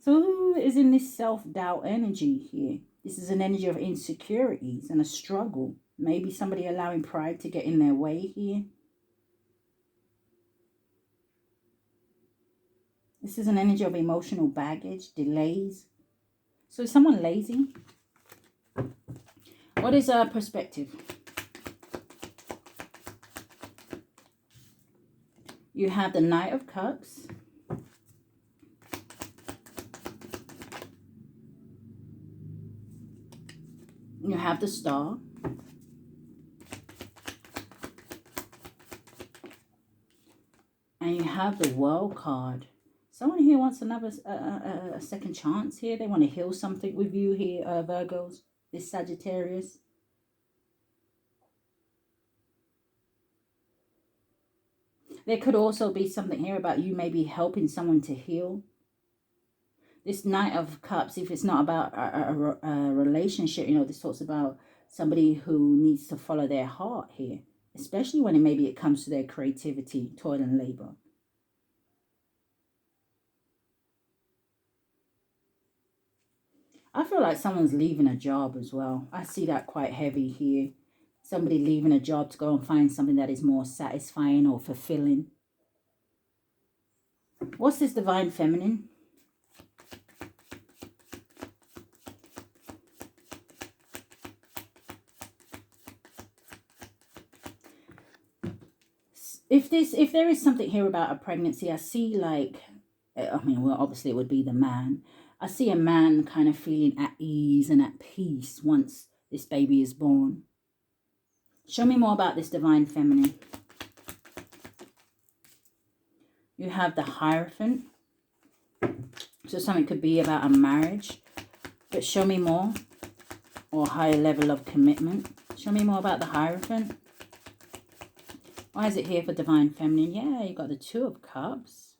So who is in this self-doubt energy here? This is an energy of insecurities and a struggle. Maybe somebody allowing pride to get in their way here. This is an energy of emotional baggage, delays. So is someone lazy? What is our perspective? You have the Knight of Cups. You have the Star. And you have the World card. Someone here wants another a second chance here. They want to heal something with you here, Virgos. This Sagittarius. There could also be something here about you maybe helping someone to heal. This Knight of Cups, if it's not about a relationship, you know, this talks about somebody who needs to follow their heart here, especially when maybe it comes to their creativity, toil and labor. I feel like someone's leaving a job as well. I see that quite heavy here. Somebody leaving a job to go and find something that is more satisfying or fulfilling. What's this Divine Feminine? If there is something here about a pregnancy, I see like, I mean, well, obviously it would be the man. I see a man kind of feeling at ease and at peace once this baby is born. Show me more about this Divine Feminine. You have the Hierophant. So something could be about a marriage. But show me more. Or higher level of commitment. Show me more about the Hierophant. Why is it here for Divine Feminine? Yeah, you got the Two of Cups.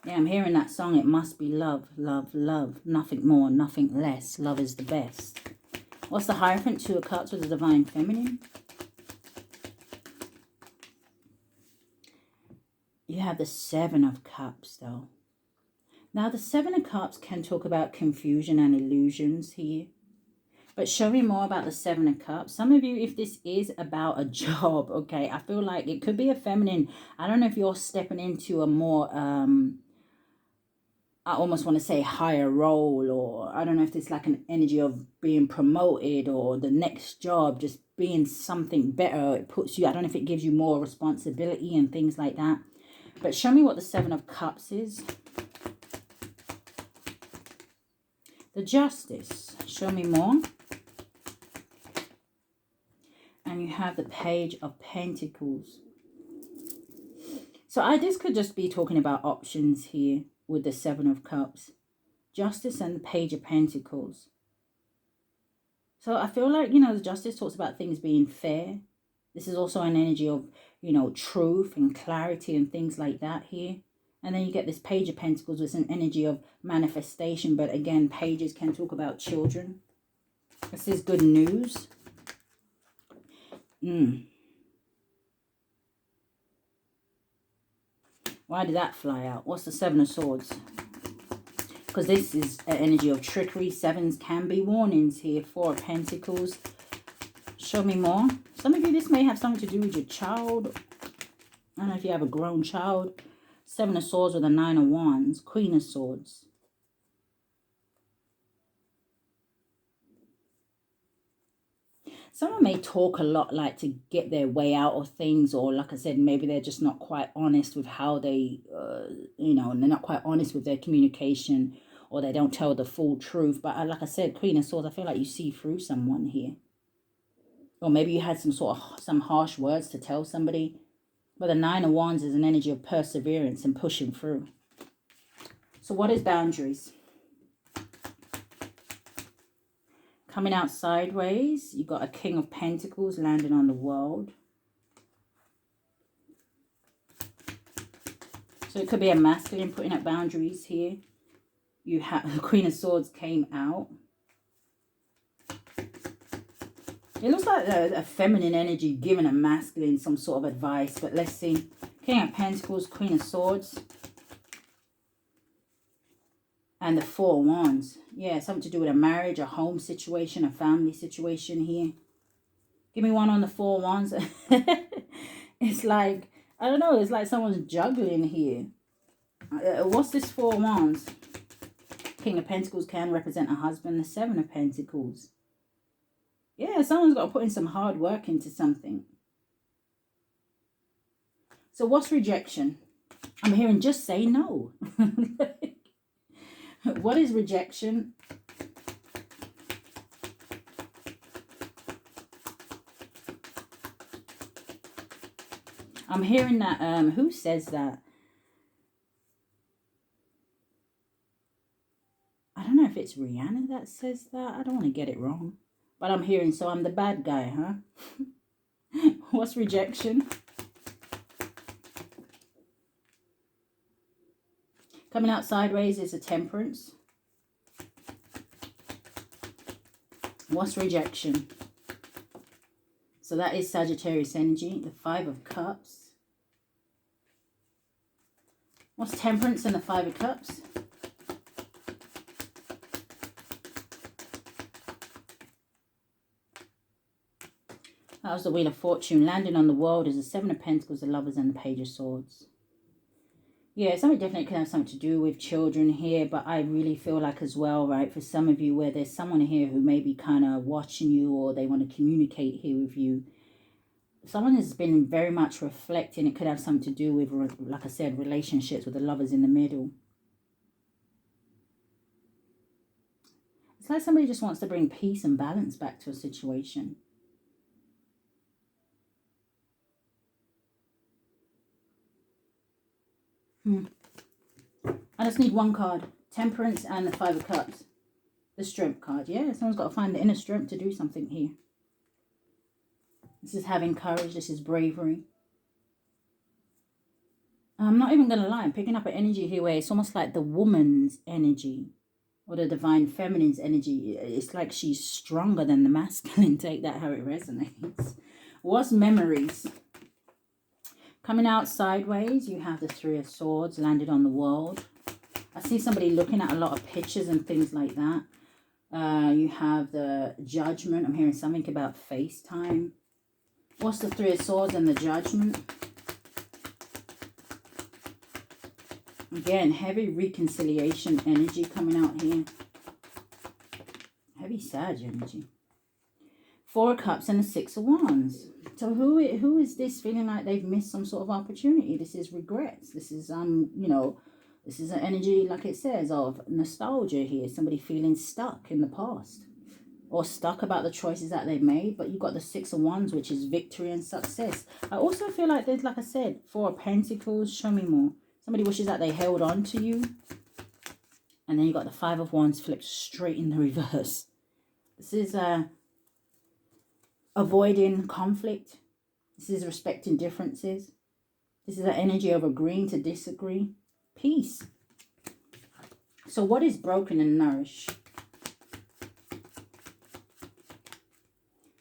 Yeah, I'm hearing that song. It must be love, love, love. Nothing more, nothing less. Love is the best. What's the Hierophant? Two of Cups with the Divine Feminine. You have the Seven of Cups, though. Now, the Seven of Cups can talk about confusion and illusions here. But show me more about the Seven of Cups. Some of you, if this is about a job, okay, I feel like it could be a feminine. I don't know if you're stepping into a more, I almost want to say higher role, or I don't know if it's like an energy of being promoted or the next job, just being something better. It puts you, I don't know if it gives you more responsibility and things like that. But show me what the Seven of Cups is. The Justice. Show me more. And you have the Page of Pentacles. So this could just be talking about options here with the Seven of Cups. Justice and the Page of Pentacles. So I feel like, you know, the Justice talks about things being fair. This is also an energy of, you know, truth and clarity and things like that here. And then you get this Page of Pentacles with an energy of manifestation. But again, pages can talk about children. This is good news. Why did that fly out? What's the Seven of Swords? Because this is an energy of trickery. Sevens can be warnings here. Four of Pentacles. Show me more. Some of you, this may have something to do with your child. I don't know if you have a grown child. Seven of Swords with a Nine of Wands. Queen of Swords. Someone may talk a lot, like to get their way out of things, or like I said, maybe they're just not quite honest with how they, you know, and they're not quite honest with their communication, or they don't tell the full truth. But like I said, Queen of Swords, I feel like you see through someone here. Or maybe you had some harsh words to tell somebody. But the Nine of Wands is an energy of perseverance and pushing through. So what is boundaries? Coming out sideways, you got a King of Pentacles landing on the World. So it could be a masculine putting up boundaries here. You have the Queen of Swords came out. It looks like a feminine energy giving a masculine some sort of advice. But let's see. King of Pentacles, Queen of Swords. And the Four of Wands. Yeah, something to do with a marriage, a home situation, a family situation here. Give me one on the Four of Wands. It's like, I don't know, it's like someone's juggling here. What's this Four of Wands? King of Pentacles can represent a husband. The Seven of Pentacles. Yeah, someone's got to put in some hard work into something. So what's rejection? I'm hearing just say no. What is rejection? I'm hearing that, who says that? I don't know if it's Rihanna that says that. I don't want to get it wrong. But I'm hearing, so I'm the bad guy, huh? What's rejection? Coming out sideways is a Temperance. What's rejection? So that is Sagittarius energy. The Five of Cups. What's Temperance and the Five of Cups? That was the Wheel of Fortune. Landing on the World is the Seven of Pentacles, the Lovers, and the Page of Swords. Yeah, something definitely can have something to do with children here, but I really feel like as well, right, for some of you where there's someone here who may be kind of watching you or they want to communicate here with you. Someone has been very much reflecting. It could have something to do with, like I said, relationships with the Lovers in the middle. It's like somebody just wants to bring peace and balance back to a situation. I just need one card. Temperance and the Five of Cups. The Strength card. Yeah, someone's got to find the inner strength to do something here. This is having courage. This is bravery. I'm not even going to lie. I'm picking up an energy here where it's almost like the woman's energy or the divine feminine's energy. It's like she's stronger than the masculine. Take that how it resonates. What's memories? Coming out sideways, you have the Three of Swords landed on the World. I see somebody looking at a lot of pictures and things like that. You have the Judgment. I'm hearing something about FaceTime. What's the Three of Swords and the Judgment? Again, heavy reconciliation energy coming out here. Heavy Sag energy. Four of Cups and the Six of Wands. So who is this feeling like they've missed some sort of opportunity? This is regrets. This is, you know, this is an energy, like it says, of nostalgia here. Somebody feeling stuck in the past. Or stuck about the choices that they've made. But you've got the Six of Wands, which is victory and success. I also feel like there's, like I said, Four of Pentacles. Show me more. Somebody wishes that they held on to you. And then you got the Five of Wands flipped straight in the reverse. This is avoiding conflict. This is respecting differences. This is an energy of agreeing to disagree. Peace. So what is broken and nourished?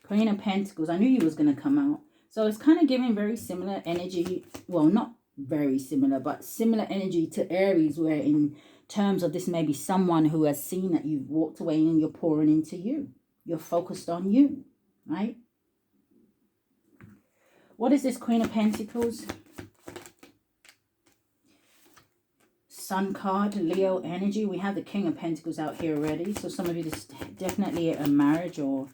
Queen of Pentacles. I knew you was going to come out. So it's kind of giving very similar energy. Well, not very similar, but similar energy to Aries, where in terms of this may be someone who has seen that you've walked away and you're pouring into you. You're focused on you, right? What is this Queen of Pentacles? Sun card, Leo energy. We have the King of Pentacles out here already. So some of you, this is definitely a marriage or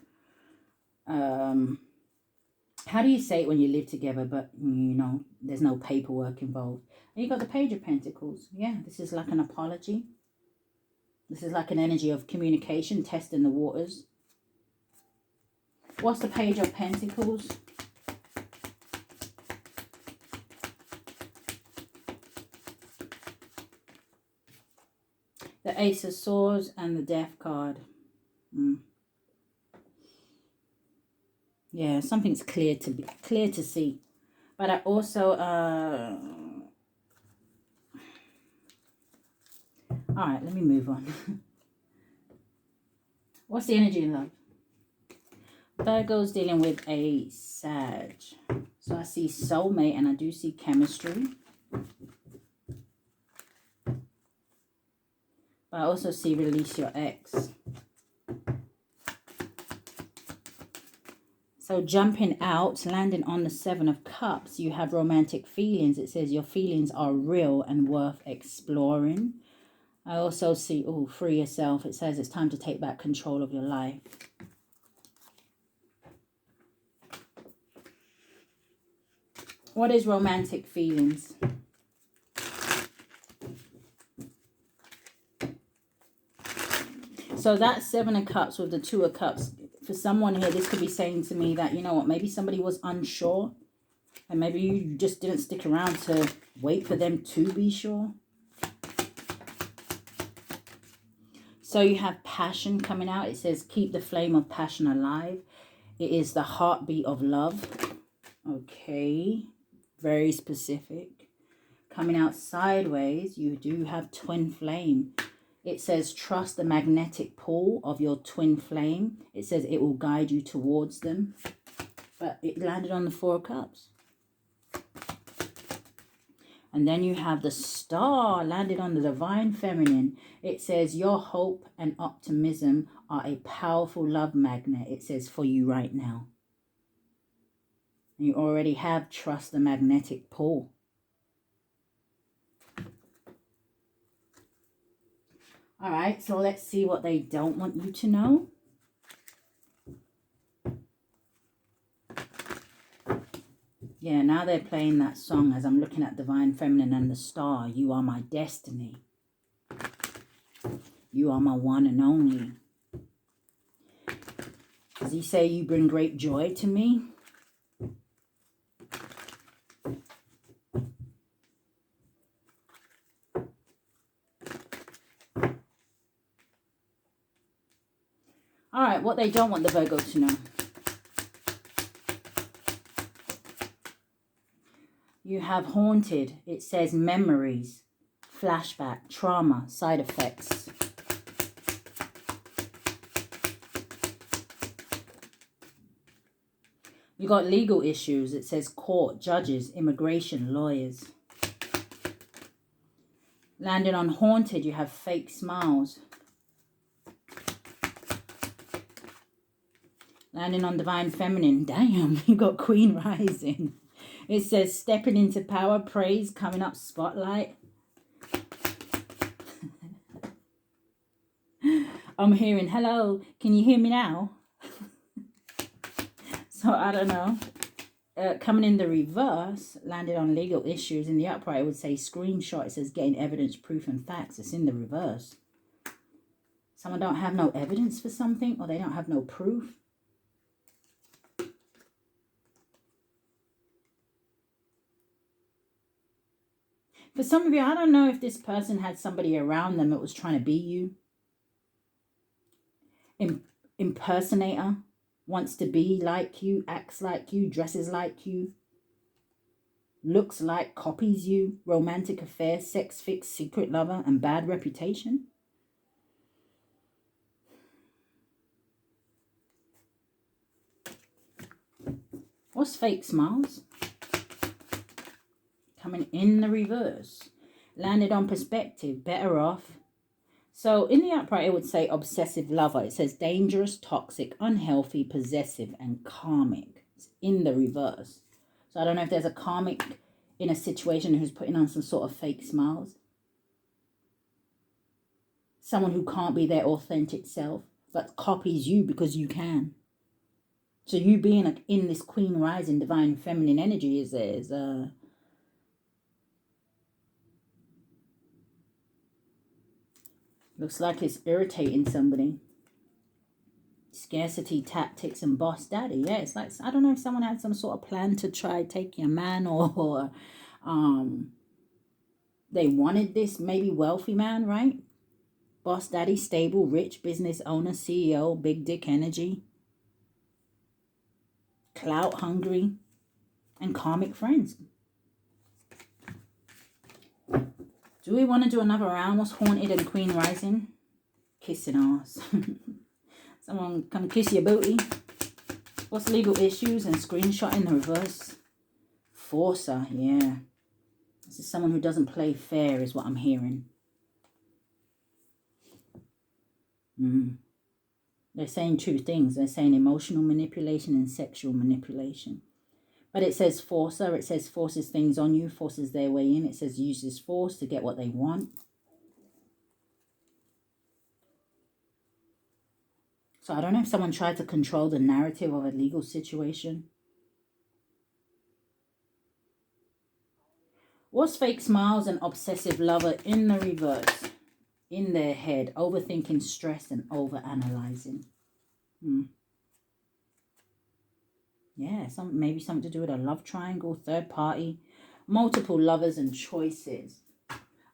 how do you say it when you live together, but, you know, there's no paperwork involved. And you got the Page of Pentacles. Yeah, this is like an apology. This is like an energy of communication, testing the waters. What's the Page of Pentacles? The Ace of Swords and the Death card. Yeah, something's clear to see. But I also all right, let me move on. What's the energy in love? Virgo's dealing with a Sag. So I see soulmate and I do see chemistry. But I also see release your ex. So jumping out, landing on the Seven of Cups, you have romantic feelings. It says your feelings are real and worth exploring. I also see, oh, free yourself. It says it's time to take back control of your life. What is romantic feelings? So that Seven of Cups with the Two of Cups, for someone here, this could be saying to me that, you know what, maybe somebody was unsure. And maybe you just didn't stick around to wait for them to be sure. So you have passion coming out. It says keep the flame of passion alive. It is the heartbeat of love. Okay. Very specific. Coming out sideways, you do have twin flame. It says trust the magnetic pull of your twin flame. It says it will guide you towards them. But it landed on the Four of Cups. And then you have the Star landed on the Divine Feminine. It says your hope and optimism are a powerful love magnet. It says for you right now. You already have trust the magnetic pull. All right, so let's see what they don't want you to know. Yeah, now they're playing that song as I'm looking at Divine Feminine and the Star. You are my destiny. You are my one and only. Does he say you bring great joy to me? All right, what they don't want the Virgo to know. You have haunted. It says memories, flashback, trauma, side effects. You got legal issues. It says court, judges, immigration, lawyers. Landing on haunted, you have fake smiles. Landing on Divine Feminine, damn, you got Queen Rising. It says stepping into power, praise, coming up, spotlight. I'm hearing, hello, can you hear me now? So I don't know. Coming in the reverse, landed on legal issues. In the upright, it would say screenshot. It says getting evidence, proof, and facts. It's in the reverse. Someone don't have no evidence for something, or they don't have no proof. For some of you, I don't know if this person had somebody around them that was trying to be you. Impersonator. Wants to be like you, acts like you, dresses like you, looks like, copies you, romantic affair, sex fix, secret lover, and bad reputation. What's fake smiles? Coming in the reverse. Landed on perspective, better off. So in the upright, it would say obsessive lover. It says dangerous, toxic, unhealthy, possessive, and karmic. It's in the reverse. So I don't know if there's a karmic in a situation who's putting on some sort of fake smiles. Someone who can't be their authentic self, but copies you because you can. So you being in this Queen Rising Divine Feminine energy is looks like it's irritating somebody. Scarcity tactics and boss daddy. Yeah, it's like, I don't know if someone had some sort of plan to try take your man, or they wanted this maybe wealthy man, right? Boss daddy, stable, rich, business owner, CEO, big dick energy, clout hungry, and karmic friends. Do we want to do another round? What's haunted and Queen Rising? Kissing ass. Someone come kiss your booty. What's legal issues and screenshot in the reverse? Forcer, yeah. This is someone who doesn't play fair is what I'm hearing. They're saying two things. They're saying emotional manipulation and sexual manipulation. But it says forcer. It says forces things on you, forces their way in. It says uses force to get what they want. So I don't know if someone tried to control the narrative of a legal situation. What's fake smiles and obsessive lover in the reverse? In their head, overthinking, stress, and overanalyzing. Yeah, maybe something to do with a love triangle, third party, multiple lovers and choices.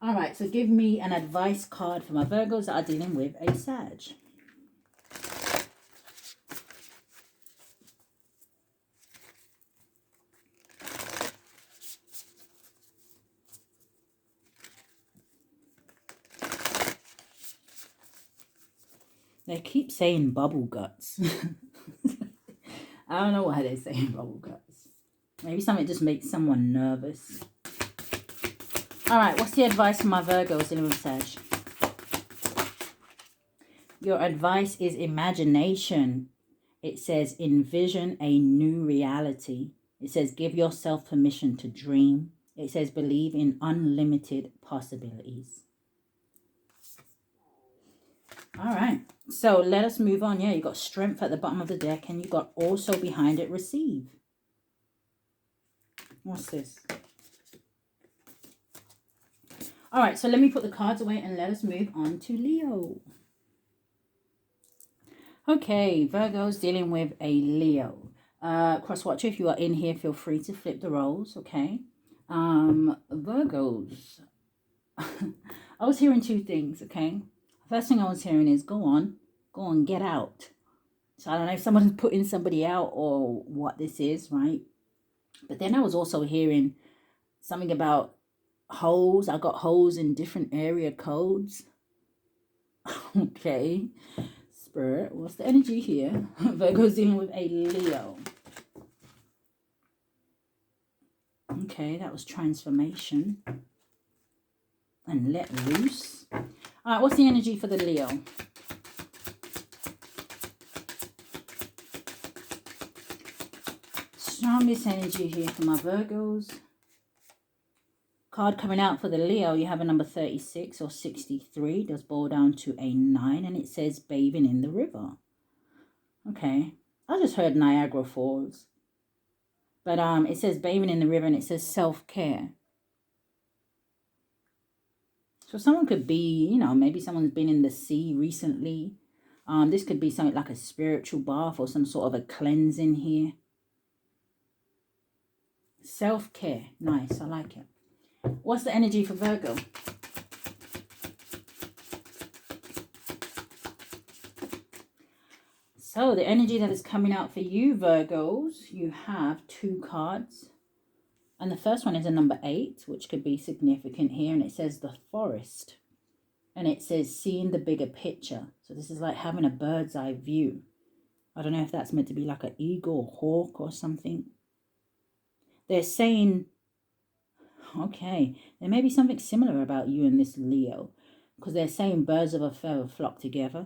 All right, so give me an advice card for my Virgos that are dealing with a Sag. They keep saying bubble guts. I don't know why they're saying bubble guts. Maybe something just makes someone nervous. All right, what's the advice for my Virgos dealing with Sag? Your advice is imagination. It says envision a new reality. It says give yourself permission to dream. It says believe in unlimited possibilities. All right, so let us move on. Yeah, you got strength at the bottom of the deck, and you got also behind it receive. What's this? All right, so let me put the cards away and let us move on to Leo. Okay, Virgo's dealing with a Leo. Cross-watcher, if you are in here, feel free to flip the roles, okay? Virgos. I was hearing two things, okay? First thing I was hearing is go on, get out. So I don't know if someone's putting somebody out or what this is, right? But then I was also hearing something about holes. I got holes in different area codes. Okay. Spirit, what's the energy here? Virgo's dealing with a Leo. Okay, that was transformation. And let loose. All right, what's the energy for the Leo? Strongest energy here for my Virgos. Card coming out for the Leo, you have a number 36 or 63. It does boil down to a 9, and it says bathing in the river. Okay, I just heard Niagara Falls. But it says bathing in the river, and it says self-care. So someone could be, you know, maybe someone's been in the sea recently. This could be something like a spiritual bath or some sort of a cleansing here. Self-care. Nice. I like it. What's the energy for Virgo? So the energy that is coming out for you, Virgos, you have 2 cards. And the first one is a number 8, which could be significant here. And it says the forest. And it says seeing the bigger picture. So this is like having a bird's eye view. I don't know if that's meant to be like an eagle or hawk or something. They're saying, okay, there may be something similar about you and this Leo. Because they're saying birds of a feather flock together.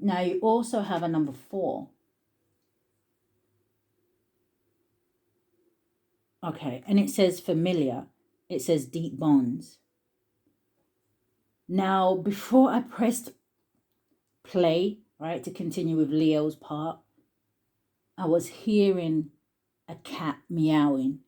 Now you also have a number 4. Okay, and it says familiar. It says deep bonds. Now, before I pressed play, right, to continue with Leo's part, I was hearing a cat meowing.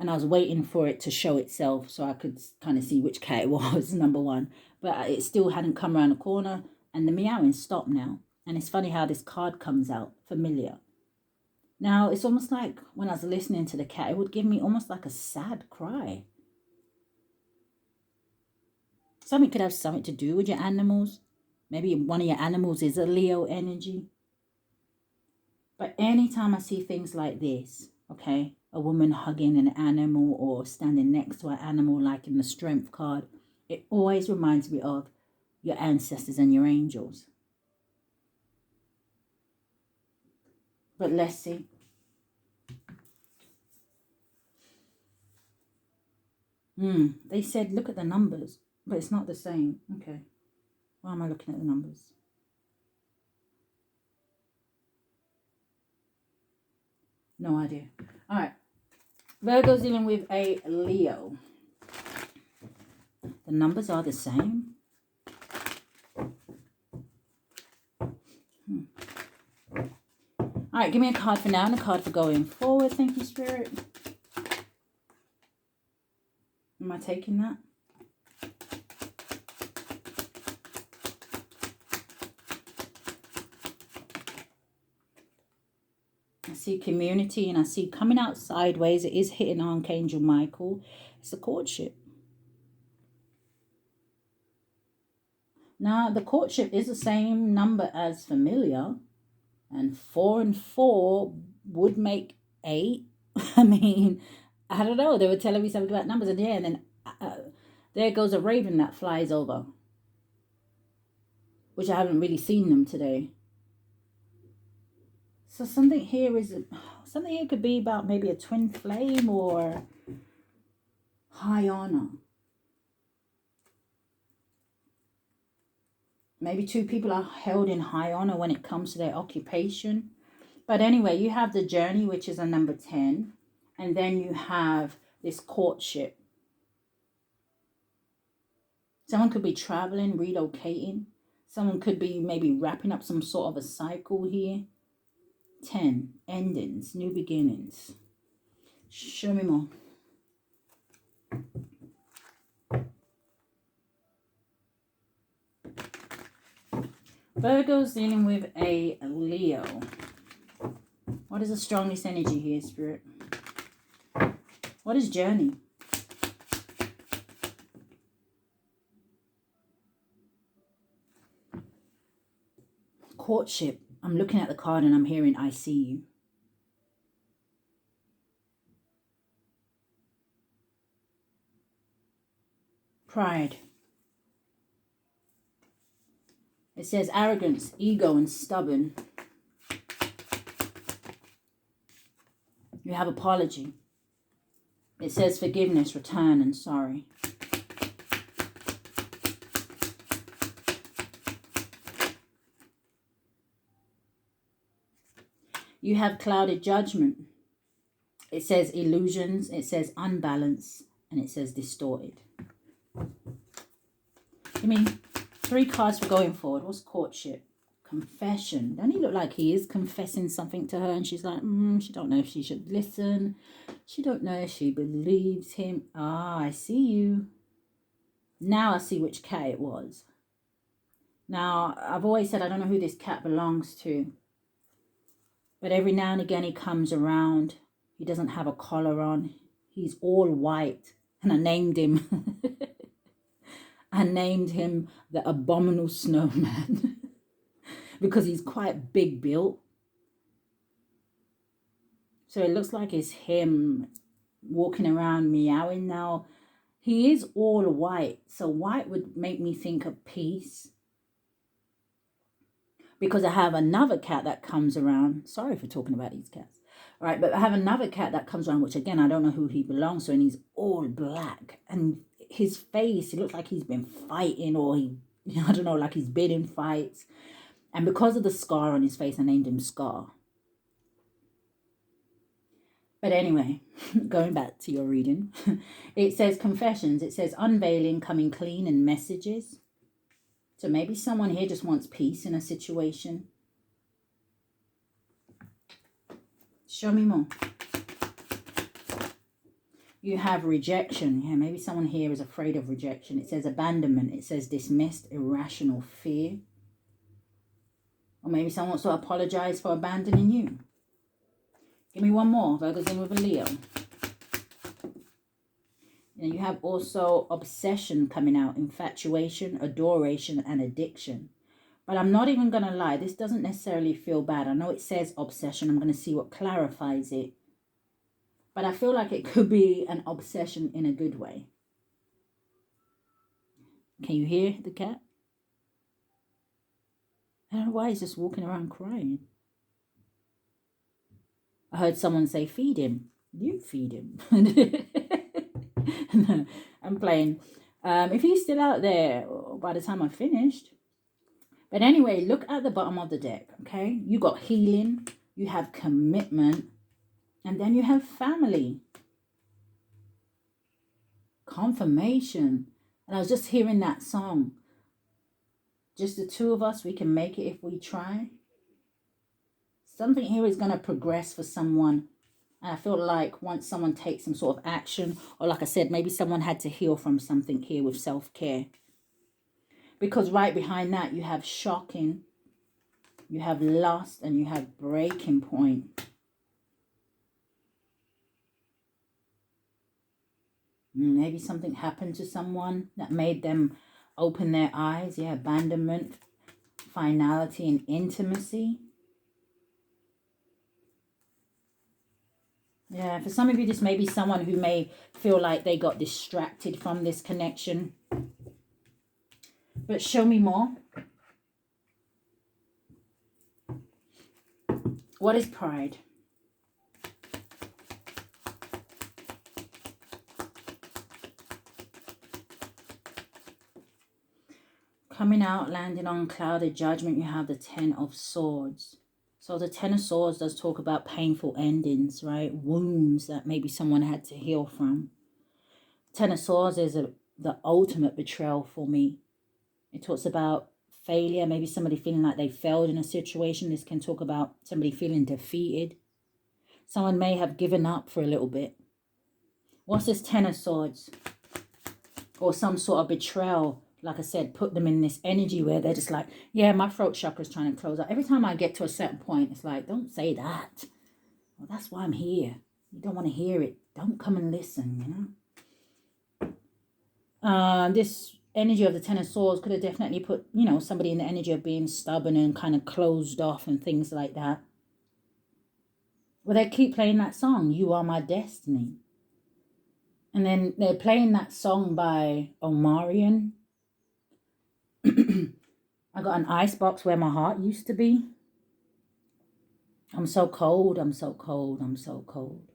And I was waiting for it to show itself so I could kind of see which cat it was, number 1. But it still hadn't come around the corner, and the meowing stopped now. And it's funny how this card comes out, familiar. Now, it's almost like when I was listening to the cat, it would give me almost like a sad cry. Something could have something to do with your animals. Maybe one of your animals is a Leo energy. But anytime I see things like this, okay, a woman hugging an animal or standing next to an animal like in the Strength card, it always reminds me of your ancestors and your angels. But let's see. They said look at the numbers, but it's not the same. Okay. Why am I looking at the numbers? No idea. All right. Virgo's dealing with a Leo. The numbers are the same. All right, give me a card for now and a card for going forward. Thank you, Spirit. Am I taking that? I see community and I see coming out sideways. It is hitting Archangel Michael. It's a courtship. Now, the courtship is the same number as familiar. And 4 and 4 would make 8. I mean, I don't know. They were telling me something about numbers. And yeah, and then There goes a raven that flies over, which I haven't really seen them today. So something here could be about maybe a twin flame or high honor. Maybe two people are held in high honor when it comes to their occupation. But anyway, you have the journey, which is a number 10. And then you have this courtship. Someone could be traveling, relocating. Someone could be maybe wrapping up some sort of a cycle here. 10, endings, new beginnings. Show me more. Virgo's dealing with a Leo. What is the strongest energy here, Spirit? What is journey? Courtship. I'm looking at the card and I'm hearing I see you. Pride. It says arrogance, ego, and stubborn. You have apology. It says forgiveness, return, and sorry. You have clouded judgment. It says illusions, it says unbalanced, and it says distorted. Give me 3 cards for going forward. What's courtship? Confession. Doesn't he look like he is confessing something to her? And she's like, she don't know if she should listen. She don't know if she believes him. Ah, I see you. Now I see which cat it was. Now, I've always said I don't know who this cat belongs to. But every now and again he comes around. He doesn't have a collar on. He's all white. And I named him. I named him the Abominable Snowman. Because he's quite big built. So it looks like it's him walking around meowing now. He is all white. So white would make me think of peace. Because I have another cat that comes around. Sorry for talking about these cats. All right, but I have another cat that comes around, which again, I don't know who he belongs to. And he's all black. And his face, it looks like he's been fighting or I don't know, like he's been in fights. And because of the scar on his face, I named him Scar. But anyway, going back to your reading, it says confessions. It says unveiling, coming clean, and messages. So maybe someone here just wants peace in a situation. Show me more. You have rejection. Yeah, maybe someone here is afraid of rejection. It says abandonment. It says dismissed, irrational fear. Or maybe someone wants to apologize for abandoning you. Give me one more. Virgo's in with a Leo. And you have also obsession coming out. Infatuation, adoration, and addiction. But I'm not even going to lie. This doesn't necessarily feel bad. I know it says obsession. I'm going to see what clarifies it. But I feel like it could be an obsession in a good way. Can you hear the cat? I don't know why he's just walking around crying. I heard someone say, feed him. You feed him. No, I'm playing. If he's still out there by the time I finished. But anyway, look at the bottom of the deck, okay? You got healing. You have commitment. And then you have family. Confirmation. And I was just hearing that song. Just the two of us, we can make it if we try. Something here is going to progress for someone. And I feel like once someone takes some sort of action, or like I said, maybe someone had to heal from something here with self-care. Because right behind that, you have shocking, you have lust, and you have breaking point. Maybe something happened to someone that made them open their eyes. Yeah, abandonment, finality, and intimacy. Yeah, for some of you, this may be someone who may feel like they got distracted from this connection. But show me more. What is pride? Coming out, landing on clouded judgment, you have the Ten of Swords. So the Ten of Swords does talk about painful endings, right? Wounds that maybe someone had to heal from. Ten of Swords is the ultimate betrayal for me. It talks about failure, maybe somebody feeling like they failed in a situation. This can talk about somebody feeling defeated. Someone may have given up for a little bit. What's this Ten of Swords? Or some sort of betrayal. Like I said, put them in this energy where they're just like, yeah, my throat chakra is trying to close out. Every time I get to a certain point, it's like, don't say that. Well, that's why I'm here. You don't want to hear it. Don't come and listen, you know. This energy of the Ten of Swords could have definitely put, you know, somebody in the energy of being stubborn and kind of closed off and things like that. Well, they keep playing that song, You Are My Destiny. And then they're playing that song by Omarion. I got an ice box where my heart used to be. I'm so cold, I'm so cold, I'm so cold.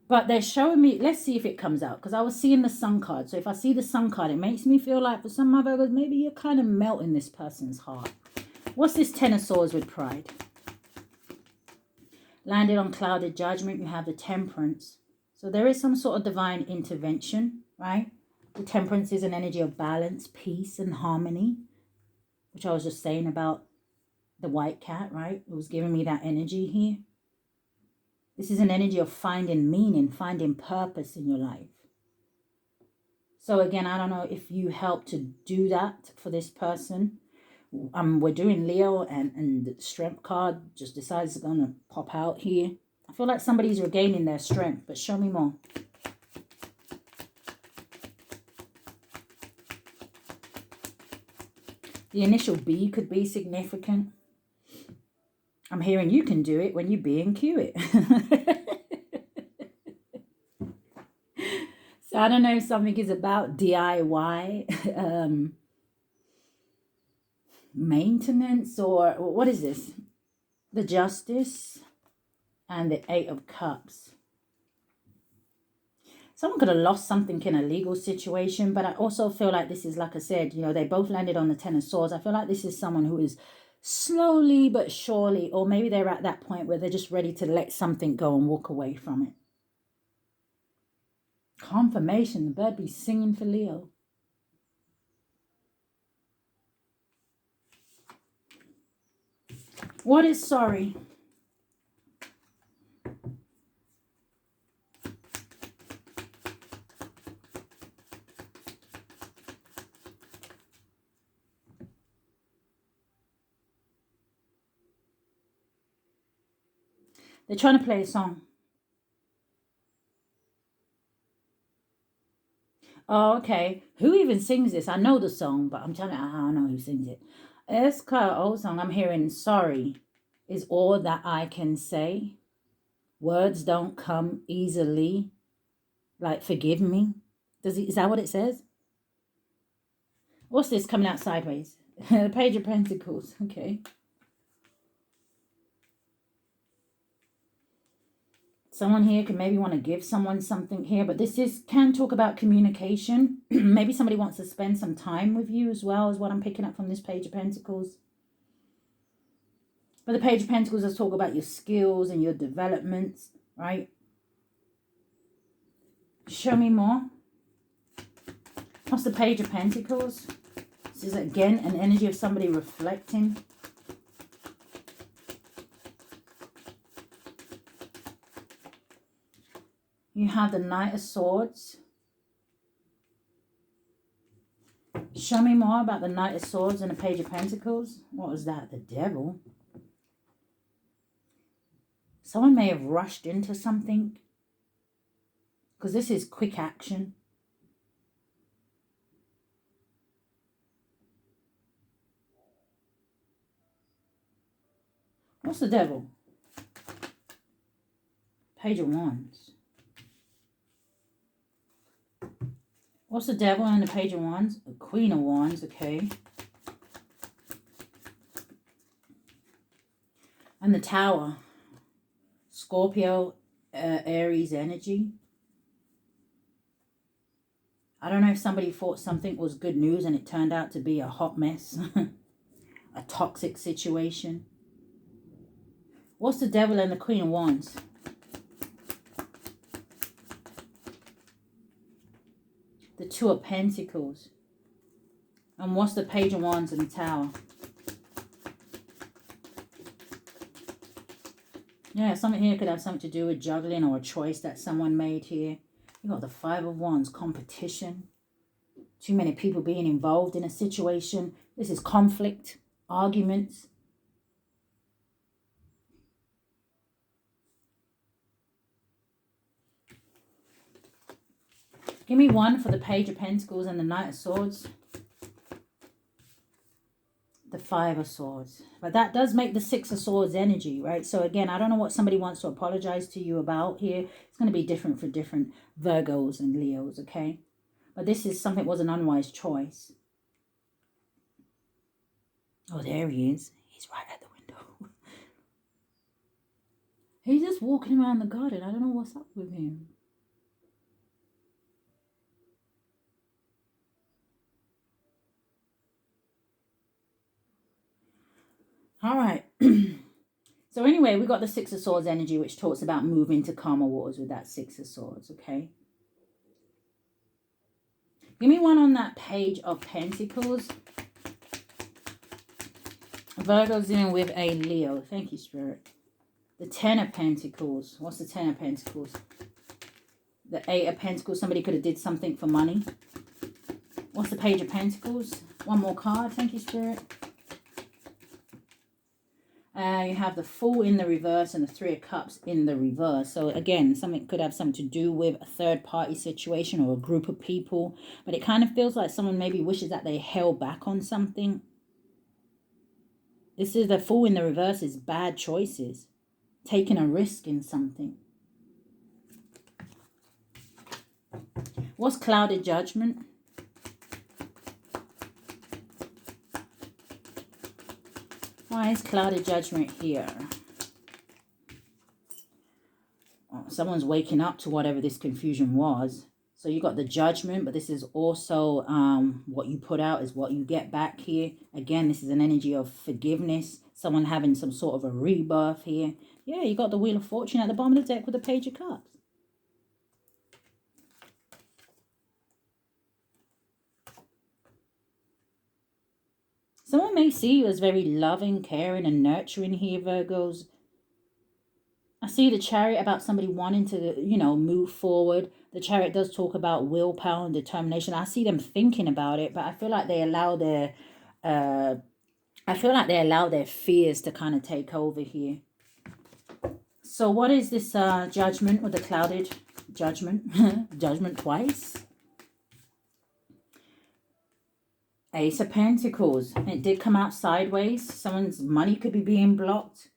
But they're showing me, let's see if it comes out. Because I was seeing the sun card. So if I see the sun card, it makes me feel like for some of my Virgos, maybe you're kind of melting this person's heart. What's this Ten of Swords with pride? Landed on clouded judgment, you have the Temperance. So there is some sort of divine intervention, right? The Temperance is an energy of balance, peace, and harmony, which I was just saying about the white cat, right? It was giving me that energy here. This is an energy of finding meaning, finding purpose in your life. So again, I don't know if you help to do that for this person. We're doing Leo and the strength card just decides it's going to pop out here. I feel like somebody's regaining their strength, but show me more. The initial B could be significant. I'm hearing you can do it when you B and Q it. So I don't know if something is about DIY, maintenance, or what is this? The Justice and the Eight of Cups. Someone could have lost something in a legal situation, but I also feel like this is, like I said, you know, they both landed on the Ten of Swords. I feel like this is someone who is slowly but surely, or maybe they're at that point where they're just ready to let something go and walk away from it. Confirmation, the bird be singing for Leo. What is sorry? They're trying to play a song. Oh, okay. Who even sings this? I know the song, but I'm telling you, I don't know who sings it. It's quite an old song. I'm hearing sorry is all that I can say. Words don't come easily. Like, forgive me. Is that what it says? What's this coming out sideways? The Page of Pentacles. Okay. Someone here can maybe want to give someone something here, but this can talk about communication. Maybe somebody wants to spend some time with you as well, is what I'm picking up from this Page of Pentacles. But the Page of Pentacles does talk about your skills and your developments, right? Show me more. What's the Page of Pentacles? This is, again, an energy of somebody reflecting. You have the Knight of Swords. Show me more about the Knight of Swords and the Page of Pentacles. What was that? The Devil. Someone may have rushed into something. Because this is quick action. What's the Devil? Page of Wands. What's the Devil and the Page of Wands? The Queen of Wands, okay. And the Tower. Scorpio, Aries energy. I don't know if somebody thought something was good news and it turned out to be a hot mess. A toxic situation. What's the Devil and the Queen of Wands? The Two of Pentacles. And what's the Page of Wands and the Tower? Yeah, something here could have something to do with juggling or a choice that someone made here. You got the Five of Wands, competition. Too many people being involved in a situation. This is conflict, arguments. Give me one for the Page of Pentacles and the Knight of Swords. The Five of Swords. But that does make the Six of Swords energy, right? So again, I don't know what somebody wants to apologize to you about here. It's going to be different for different Virgos and Leos, okay? But this is something was an unwise choice. Oh, there he is. He's right at the window. He's just walking around the garden. I don't know what's up with him. All right. So anyway, we got the Six of Swords energy, which talks about moving to calmer waters with that Six of Swords, okay? Give me one on that Page of Pentacles. Virgo's dealing with a Leo. Thank you, Spirit. The Ten of Pentacles. What's the Ten of Pentacles? The Eight of Pentacles. Somebody could have did something for money. What's the Page of Pentacles? One more card. Thank you, Spirit. You have the Fool in the reverse and the Three of Cups in the reverse. So again, something could have something to do with a third party situation or a group of people. But it kind of feels like someone maybe wishes that they held back on something. This is the Fool in the reverse is bad choices. Taking a risk in something. What's Clouded Judgment? Why is Clouded Judgment here? Oh, someone's waking up to whatever this confusion was. So you got the Judgment, but this is also what you put out is what you get back here. Again, this is an energy of forgiveness. Someone having some sort of a rebirth here. Yeah, you got the Wheel of Fortune at the bottom of the deck with the Page of Cups. Someone may see you as very loving, caring, and nurturing here, Virgos. I see the Chariot about somebody wanting to, you know, move forward. The Chariot does talk about willpower and determination. I see them thinking about it, but I feel like they allow their, fears to kind of take over here. So what is this Judgment with the Clouded Judgment? Judgment twice. Ace of Pentacles. It did come out sideways. Someone's money could be being blocked.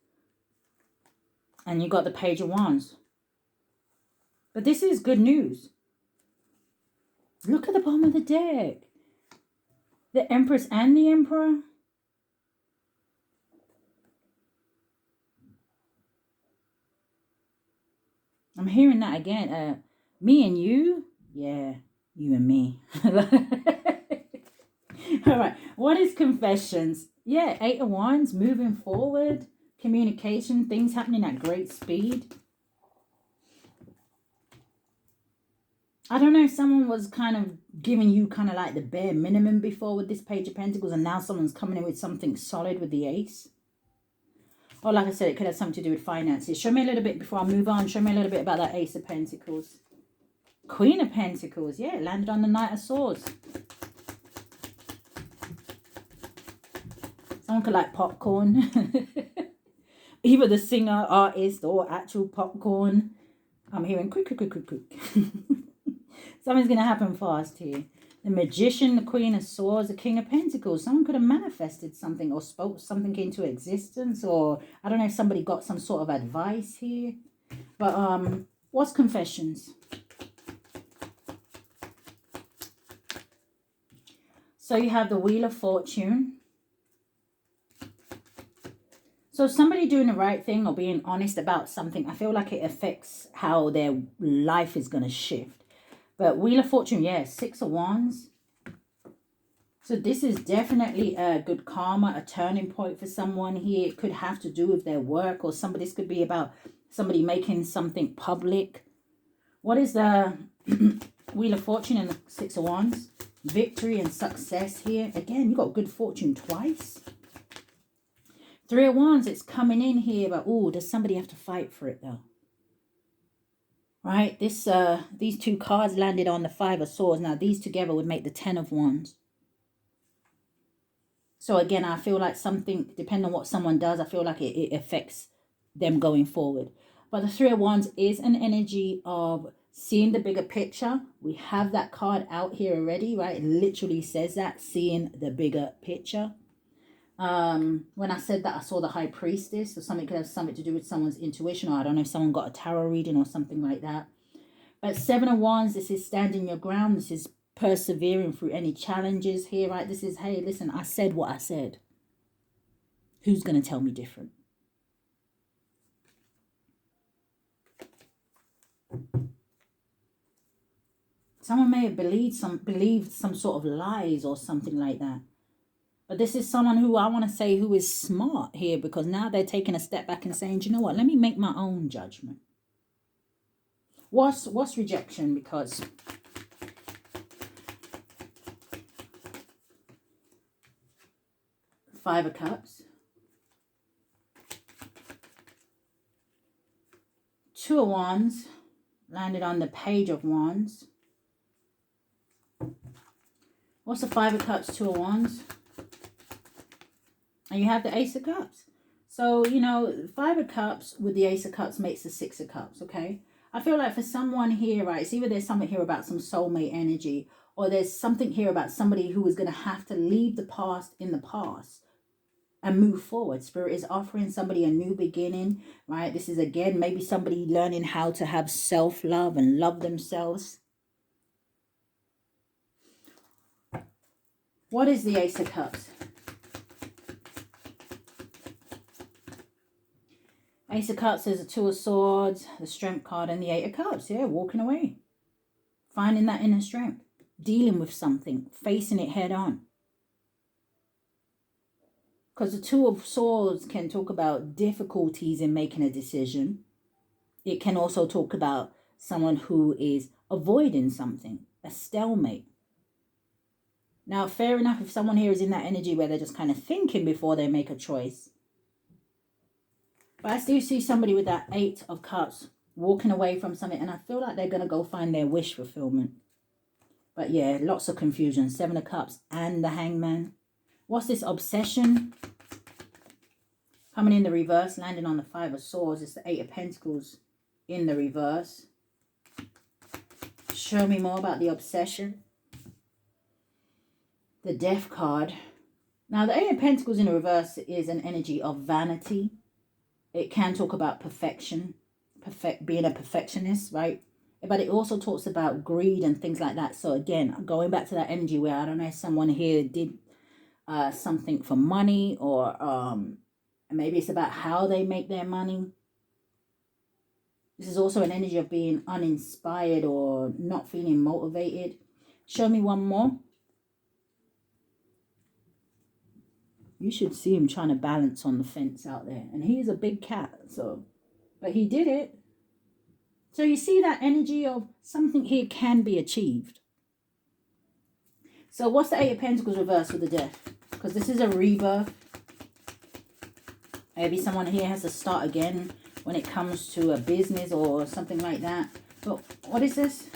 And you got the Page of Wands. But this is good news. Look at the bottom of the deck. The Empress and the Emperor. I'm hearing that again. Me and you. Yeah, you and me. All right. What is Confessions? Yeah, Eight of Wands, moving forward. Communication, things happening at great speed. I don't know if someone was kind of giving you kind of like the bare minimum before with this Page of Pentacles, and now someone's coming in with something solid with the Ace. Or like I said, it could have something to do with finances. Show me a little bit before I move on. Show me a little bit about that Ace of Pentacles. Queen of Pentacles. Yeah, it landed on the Knight of Swords. Someone could like popcorn. Either the singer, artist, or actual popcorn. I'm hearing quick, quick, quick, quick, quick. Something's going to happen fast here. The Magician, the Queen of Swords, the King of Pentacles. Someone could have manifested something or spoke something into existence. Or I don't know if somebody got some sort of advice here. But what's confessions? So you have the Wheel of Fortune. So somebody doing the right thing or being honest about something, I feel like it affects how their life is going to shift. But Wheel of Fortune, yeah, 6 of Wands. So this is definitely a good karma, a turning point for someone here. It could have to do with their work, or somebody, this could be about somebody making something public. What is the Wheel of Fortune and the 6 of Wands? Victory and success here. Again, you got good fortune twice. 3 of Wands, it's coming in here, but oh, does somebody have to fight for it though? Right, these two cards landed on the 5 of Swords. Now, these together would make the 10 of Wands. So again, I feel like something, depending on what someone does, I feel like it affects them going forward. But the 3 of Wands is an energy of seeing the bigger picture. We have that card out here already, right? It literally says that, seeing the bigger picture. When I said that, I saw the High Priestess, so something could have something to do with someone's intuition, or I don't know if someone got a tarot reading or something like that. But 7 of Wands, this is standing your ground. This is persevering through any challenges here, right? This is, hey, listen, I said what I said. Who's going to tell me different? Someone may have believed some sort of lies or something like that. But this is someone who I want to say who is smart here, because now they're taking a step back and saying, do you know what? Let me make my own judgment. What's rejection? Because Five of Cups, 2 of Wands, landed on the Page of Wands. What's the 5 of Cups, 2 of Wands? And you have the Ace of Cups. So, you know, 5 of Cups with the Ace of Cups makes the 6 of Cups, okay? I feel like for someone here, right, it's either there's something here about some soulmate energy, or there's something here about somebody who is going to have to leave the past in the past and move forward. Spirit is offering somebody a new beginning, right? This is, again, maybe somebody learning how to have self-love and love themselves. What is the Ace of Cups? Ace of Cups is the 2 of Swords, the Strength card, and the 8 of Cups. Yeah, walking away. Finding that inner strength. Dealing with something. Facing it head on. Because the 2 of Swords can talk about difficulties in making a decision. It can also talk about someone who is avoiding something. A stalemate. Now, fair enough if someone here is in that energy where they're just kind of thinking before they make a choice. But I still see somebody with that 8 of Cups walking away from something, and I feel like they're going to go find their wish fulfillment. But yeah, lots of confusion. 7 of Cups and the Hangman. What's this obsession? Coming in the reverse, landing on the 5 of Swords. It's the 8 of Pentacles in the reverse. Show me more about the obsession. The Death card. Now, the 8 of Pentacles in the reverse is an energy of vanity. It can talk about perfection, being a perfectionist, right? But it also talks about greed and things like that. So again, going back to that energy where, I don't know if someone here did something for money, or maybe it's about how they make their money. This is also an energy of being uninspired or not feeling motivated. Show me one more. You should see him trying to balance on the fence out there. And he's a big cat, so, but he did it. So you see that energy of something here can be achieved. So what's the 8 of Pentacles reversed with the Death? Because this is a rebirth. Maybe someone here has to start again when it comes to a business or something like that. But what is this?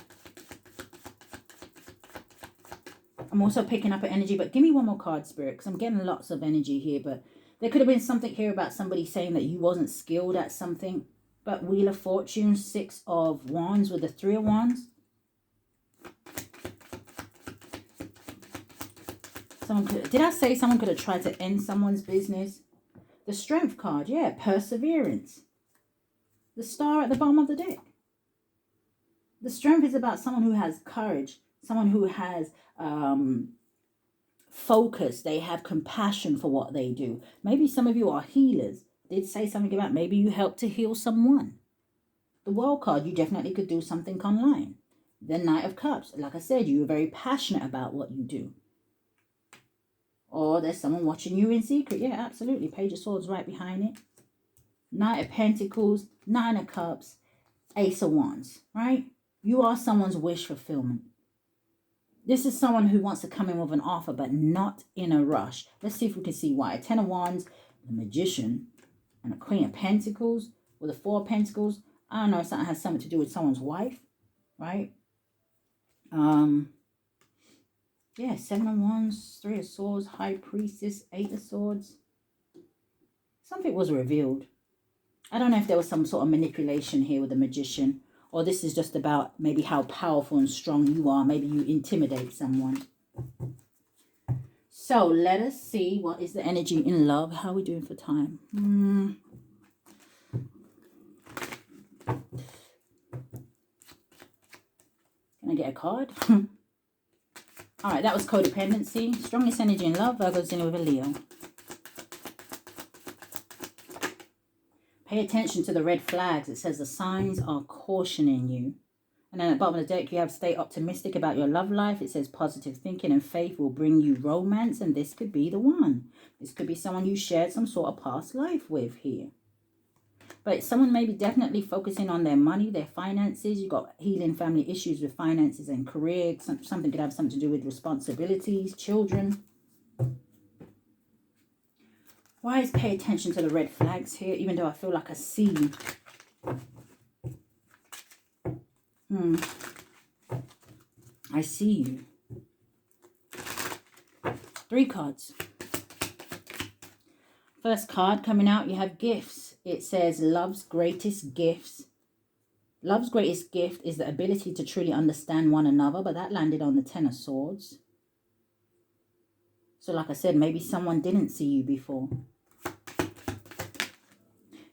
I'm also picking up an energy, but give me one more card, Spirit, because I'm getting lots of energy here. But there could have been something here about somebody saying that you wasn't skilled at something. But Wheel of Fortune, 6 of Wands with the 3 of Wands. Did I say someone could have tried to end someone's business? The Strength card, yeah, perseverance. The Star at the bottom of the deck. The Strength is about someone who has courage, someone who has focus. They have compassion for what they do. Maybe some of you are healers. I did say something about maybe you help to heal someone. The World card, you definitely could do something online. The Knight of Cups, like I said, you are very passionate about what you do. Or there's someone watching you in secret. Yeah, absolutely. Page of Swords right behind it. Knight of Pentacles, Nine of Cups, Ace of Wands, right? You are someone's wish fulfillment. This is someone who wants to come in with an offer, but not in a rush. Let's see if we can see why. Ten of Wands, the Magician, and a Queen of Pentacles with a Four of Pentacles. I don't know if something has something to do with someone's wife, right? Yeah, Seven of Wands, Three of Swords, High Priestess, Eight of Swords. Something was revealed. I don't know if there was some sort of manipulation here with the Magician, or this is just about maybe how powerful and strong you are. Maybe you intimidate someone. So let us see what is the energy in love. How are we doing for time? Can I get a card? All right, that was codependency. Strongest energy in love. Virgo's dealing with a Leo. Pay attention to the red flags. It says the signs are cautioning you. And then at the bottom of the deck, you have stay optimistic about your love life. It says positive thinking and faith will bring you romance. And this could be the one. This could be someone you shared some sort of past life with here. But someone may be definitely focusing on their money, their finances. You've got healing family issues with finances and career. Something could have something to do with responsibilities, children. Why is pay attention to the red flags here, even though I feel like I see? I see you. 3 cards. First card coming out, you have gifts. It says love's greatest gifts. Love's greatest gift is the ability to truly understand one another, but that landed on the Ten of Swords. So like I said, maybe someone didn't see you before.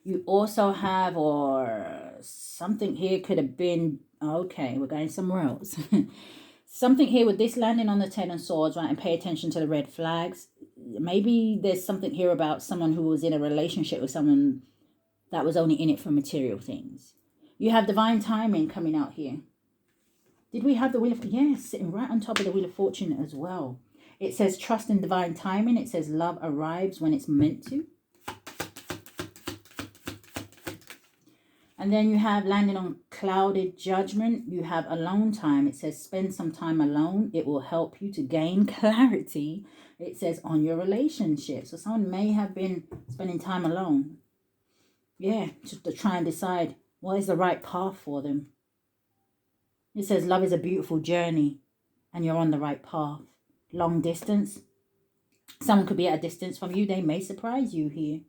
You also have, or something here could have been, okay, we're going somewhere else. Something here with this landing on the Ten of Swords, right, and pay attention to the red flags. Maybe there's something here about someone who was in a relationship with someone that was only in it for material things. You have divine timing coming out here. Did we have the Wheel of... Yes, sitting right on top of the Wheel of Fortune as well. It says trust in divine timing. It says love arrives when it's meant to. And then you have landing on clouded judgment. You have alone time. It says spend some time alone. It will help you to gain clarity. It says on your relationship. So someone may have been spending time alone. Yeah, just to try and decide what is the right path for them. It says love is a beautiful journey and you're on the right path. Long distance. Someone could be at a distance from you. They may surprise you here.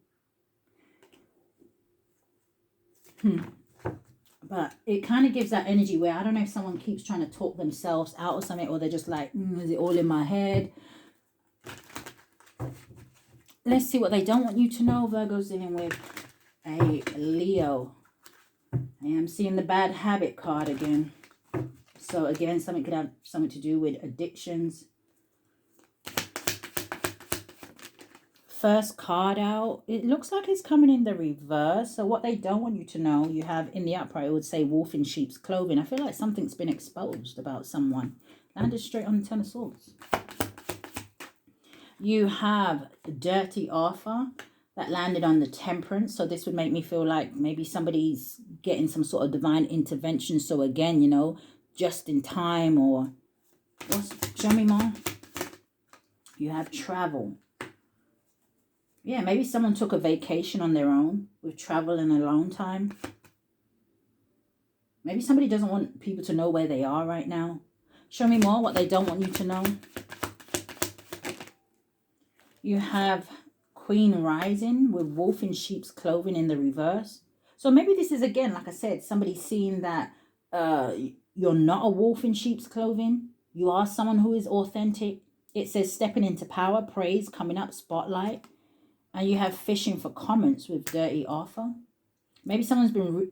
But it kind of gives that energy where I don't know if someone keeps trying to talk themselves out of something, or they're just like, is it all in my head? Let's see what they don't want you to know. Virgo's dealing with a Leo. I am seeing the bad habit card again. So again, something could have something to do with addictions. First card out, it looks like it's coming in the reverse. So what they don't want you to know, you have in the upright, it would say wolf in sheep's clothing. I feel like something's been exposed about someone. Landed straight on the Ten of Swords. You have dirty offer that landed on the Temperance. So this would make me feel like maybe somebody's getting some sort of divine intervention. So again, you know, just in time, or show me more. You have travel. Yeah, maybe someone took a vacation on their own with travel and alone time. Maybe somebody doesn't want people to know where they are right now. Show me more what they don't want you to know. You have Queen rising with wolf in sheep's clothing in the reverse. So maybe this is, again, like I said, somebody seeing that you're not a wolf in sheep's clothing. You are someone who is authentic. It says stepping into power, praise, coming up, spotlight. And you have fishing for comments with dirty offer. Maybe someone's been...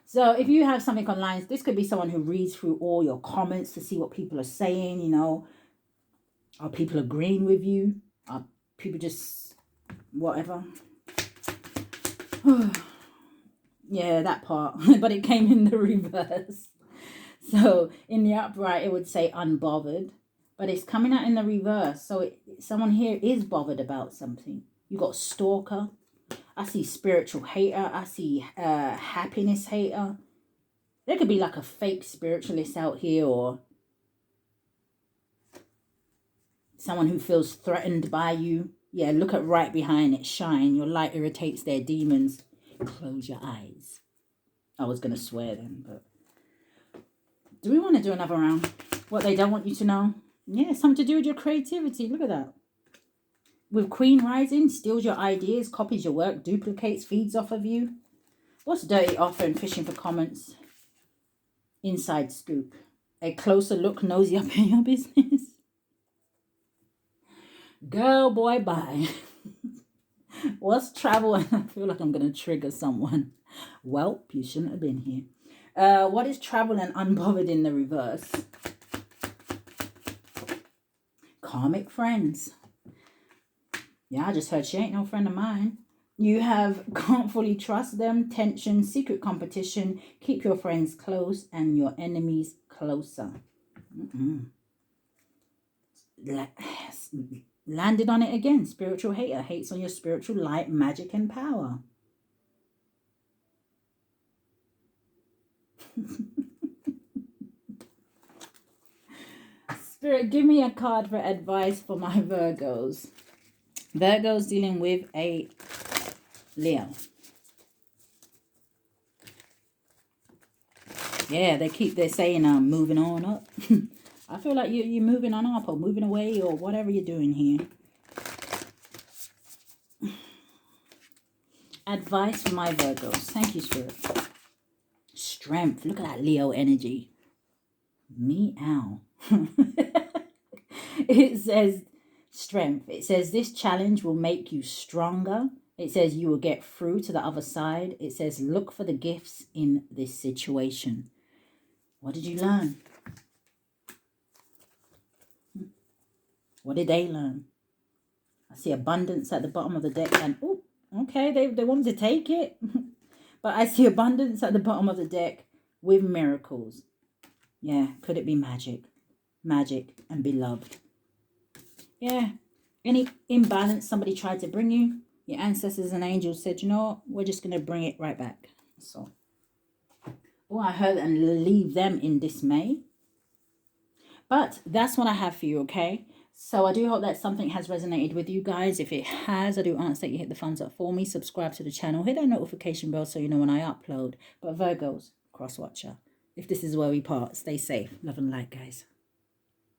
So if you have something online, this could be someone who reads through all your comments to see what people are saying, you know. Are people agreeing with you? Are people just whatever? Yeah, that part. But it came in the reverse. So in the upright, it would say unbothered. But it's coming out in the reverse. So someone here is bothered about something. You got stalker. I see spiritual hater. I see happiness hater. There could be like a fake spiritualist out here, or someone who feels threatened by you. Yeah, look at right behind it. Shine. Your light irritates their demons. Close your eyes. I was going to swear then, but... Do we want to do another round? What they don't want you to know? Yeah, something to do with your creativity. Look at that. With Queen Rising, steals your ideas, copies your work, duplicates, feeds off of you. What's dirty offer and fishing for comments? Inside scoop. A closer look, nosy up in your business. Girl, boy, bye. What's travel? I feel like I'm going to trigger someone. Well, you shouldn't have been here. What is travel and unbothered in the reverse? Karmic friends. Yeah, I just heard she ain't no friend of mine. You have can't fully trust them, tension, secret competition, keep your friends close and your enemies closer. Landed on it again. Spiritual hater, hates on your spiritual light, magic and power. Spirit, give me a card for advice for my Virgos. Virgos dealing with a Leo. Yeah, they're saying moving on up. I feel like you're moving on up or moving away or whatever you're doing here. Advice for my Virgos. Thank you, Spirit. Strength. Look at that Leo energy. Meow. It says strength. It says this challenge will make you stronger. It says you will get through to the other side. It says look for the gifts in this situation. What did you learn? What did they learn? I see abundance at the bottom of the deck. And, oh, okay, they wanted to take it. But I see abundance at the bottom of the deck with miracles. Yeah, could it be magic? Magic and beloved. Yeah, any imbalance somebody tried to bring you, your ancestors and angels said, you know what, we're just going to bring it right back. So, oh, I heard and leave them in dismay. But that's what I have for you, okay? So I do hope that something has resonated with you guys. If it has, I do ask that you hit the thumbs up for me, subscribe to the channel, hit that notification bell so you know when I upload. But Virgos, cross watcher. If this is where we part, stay safe. Love and light, guys.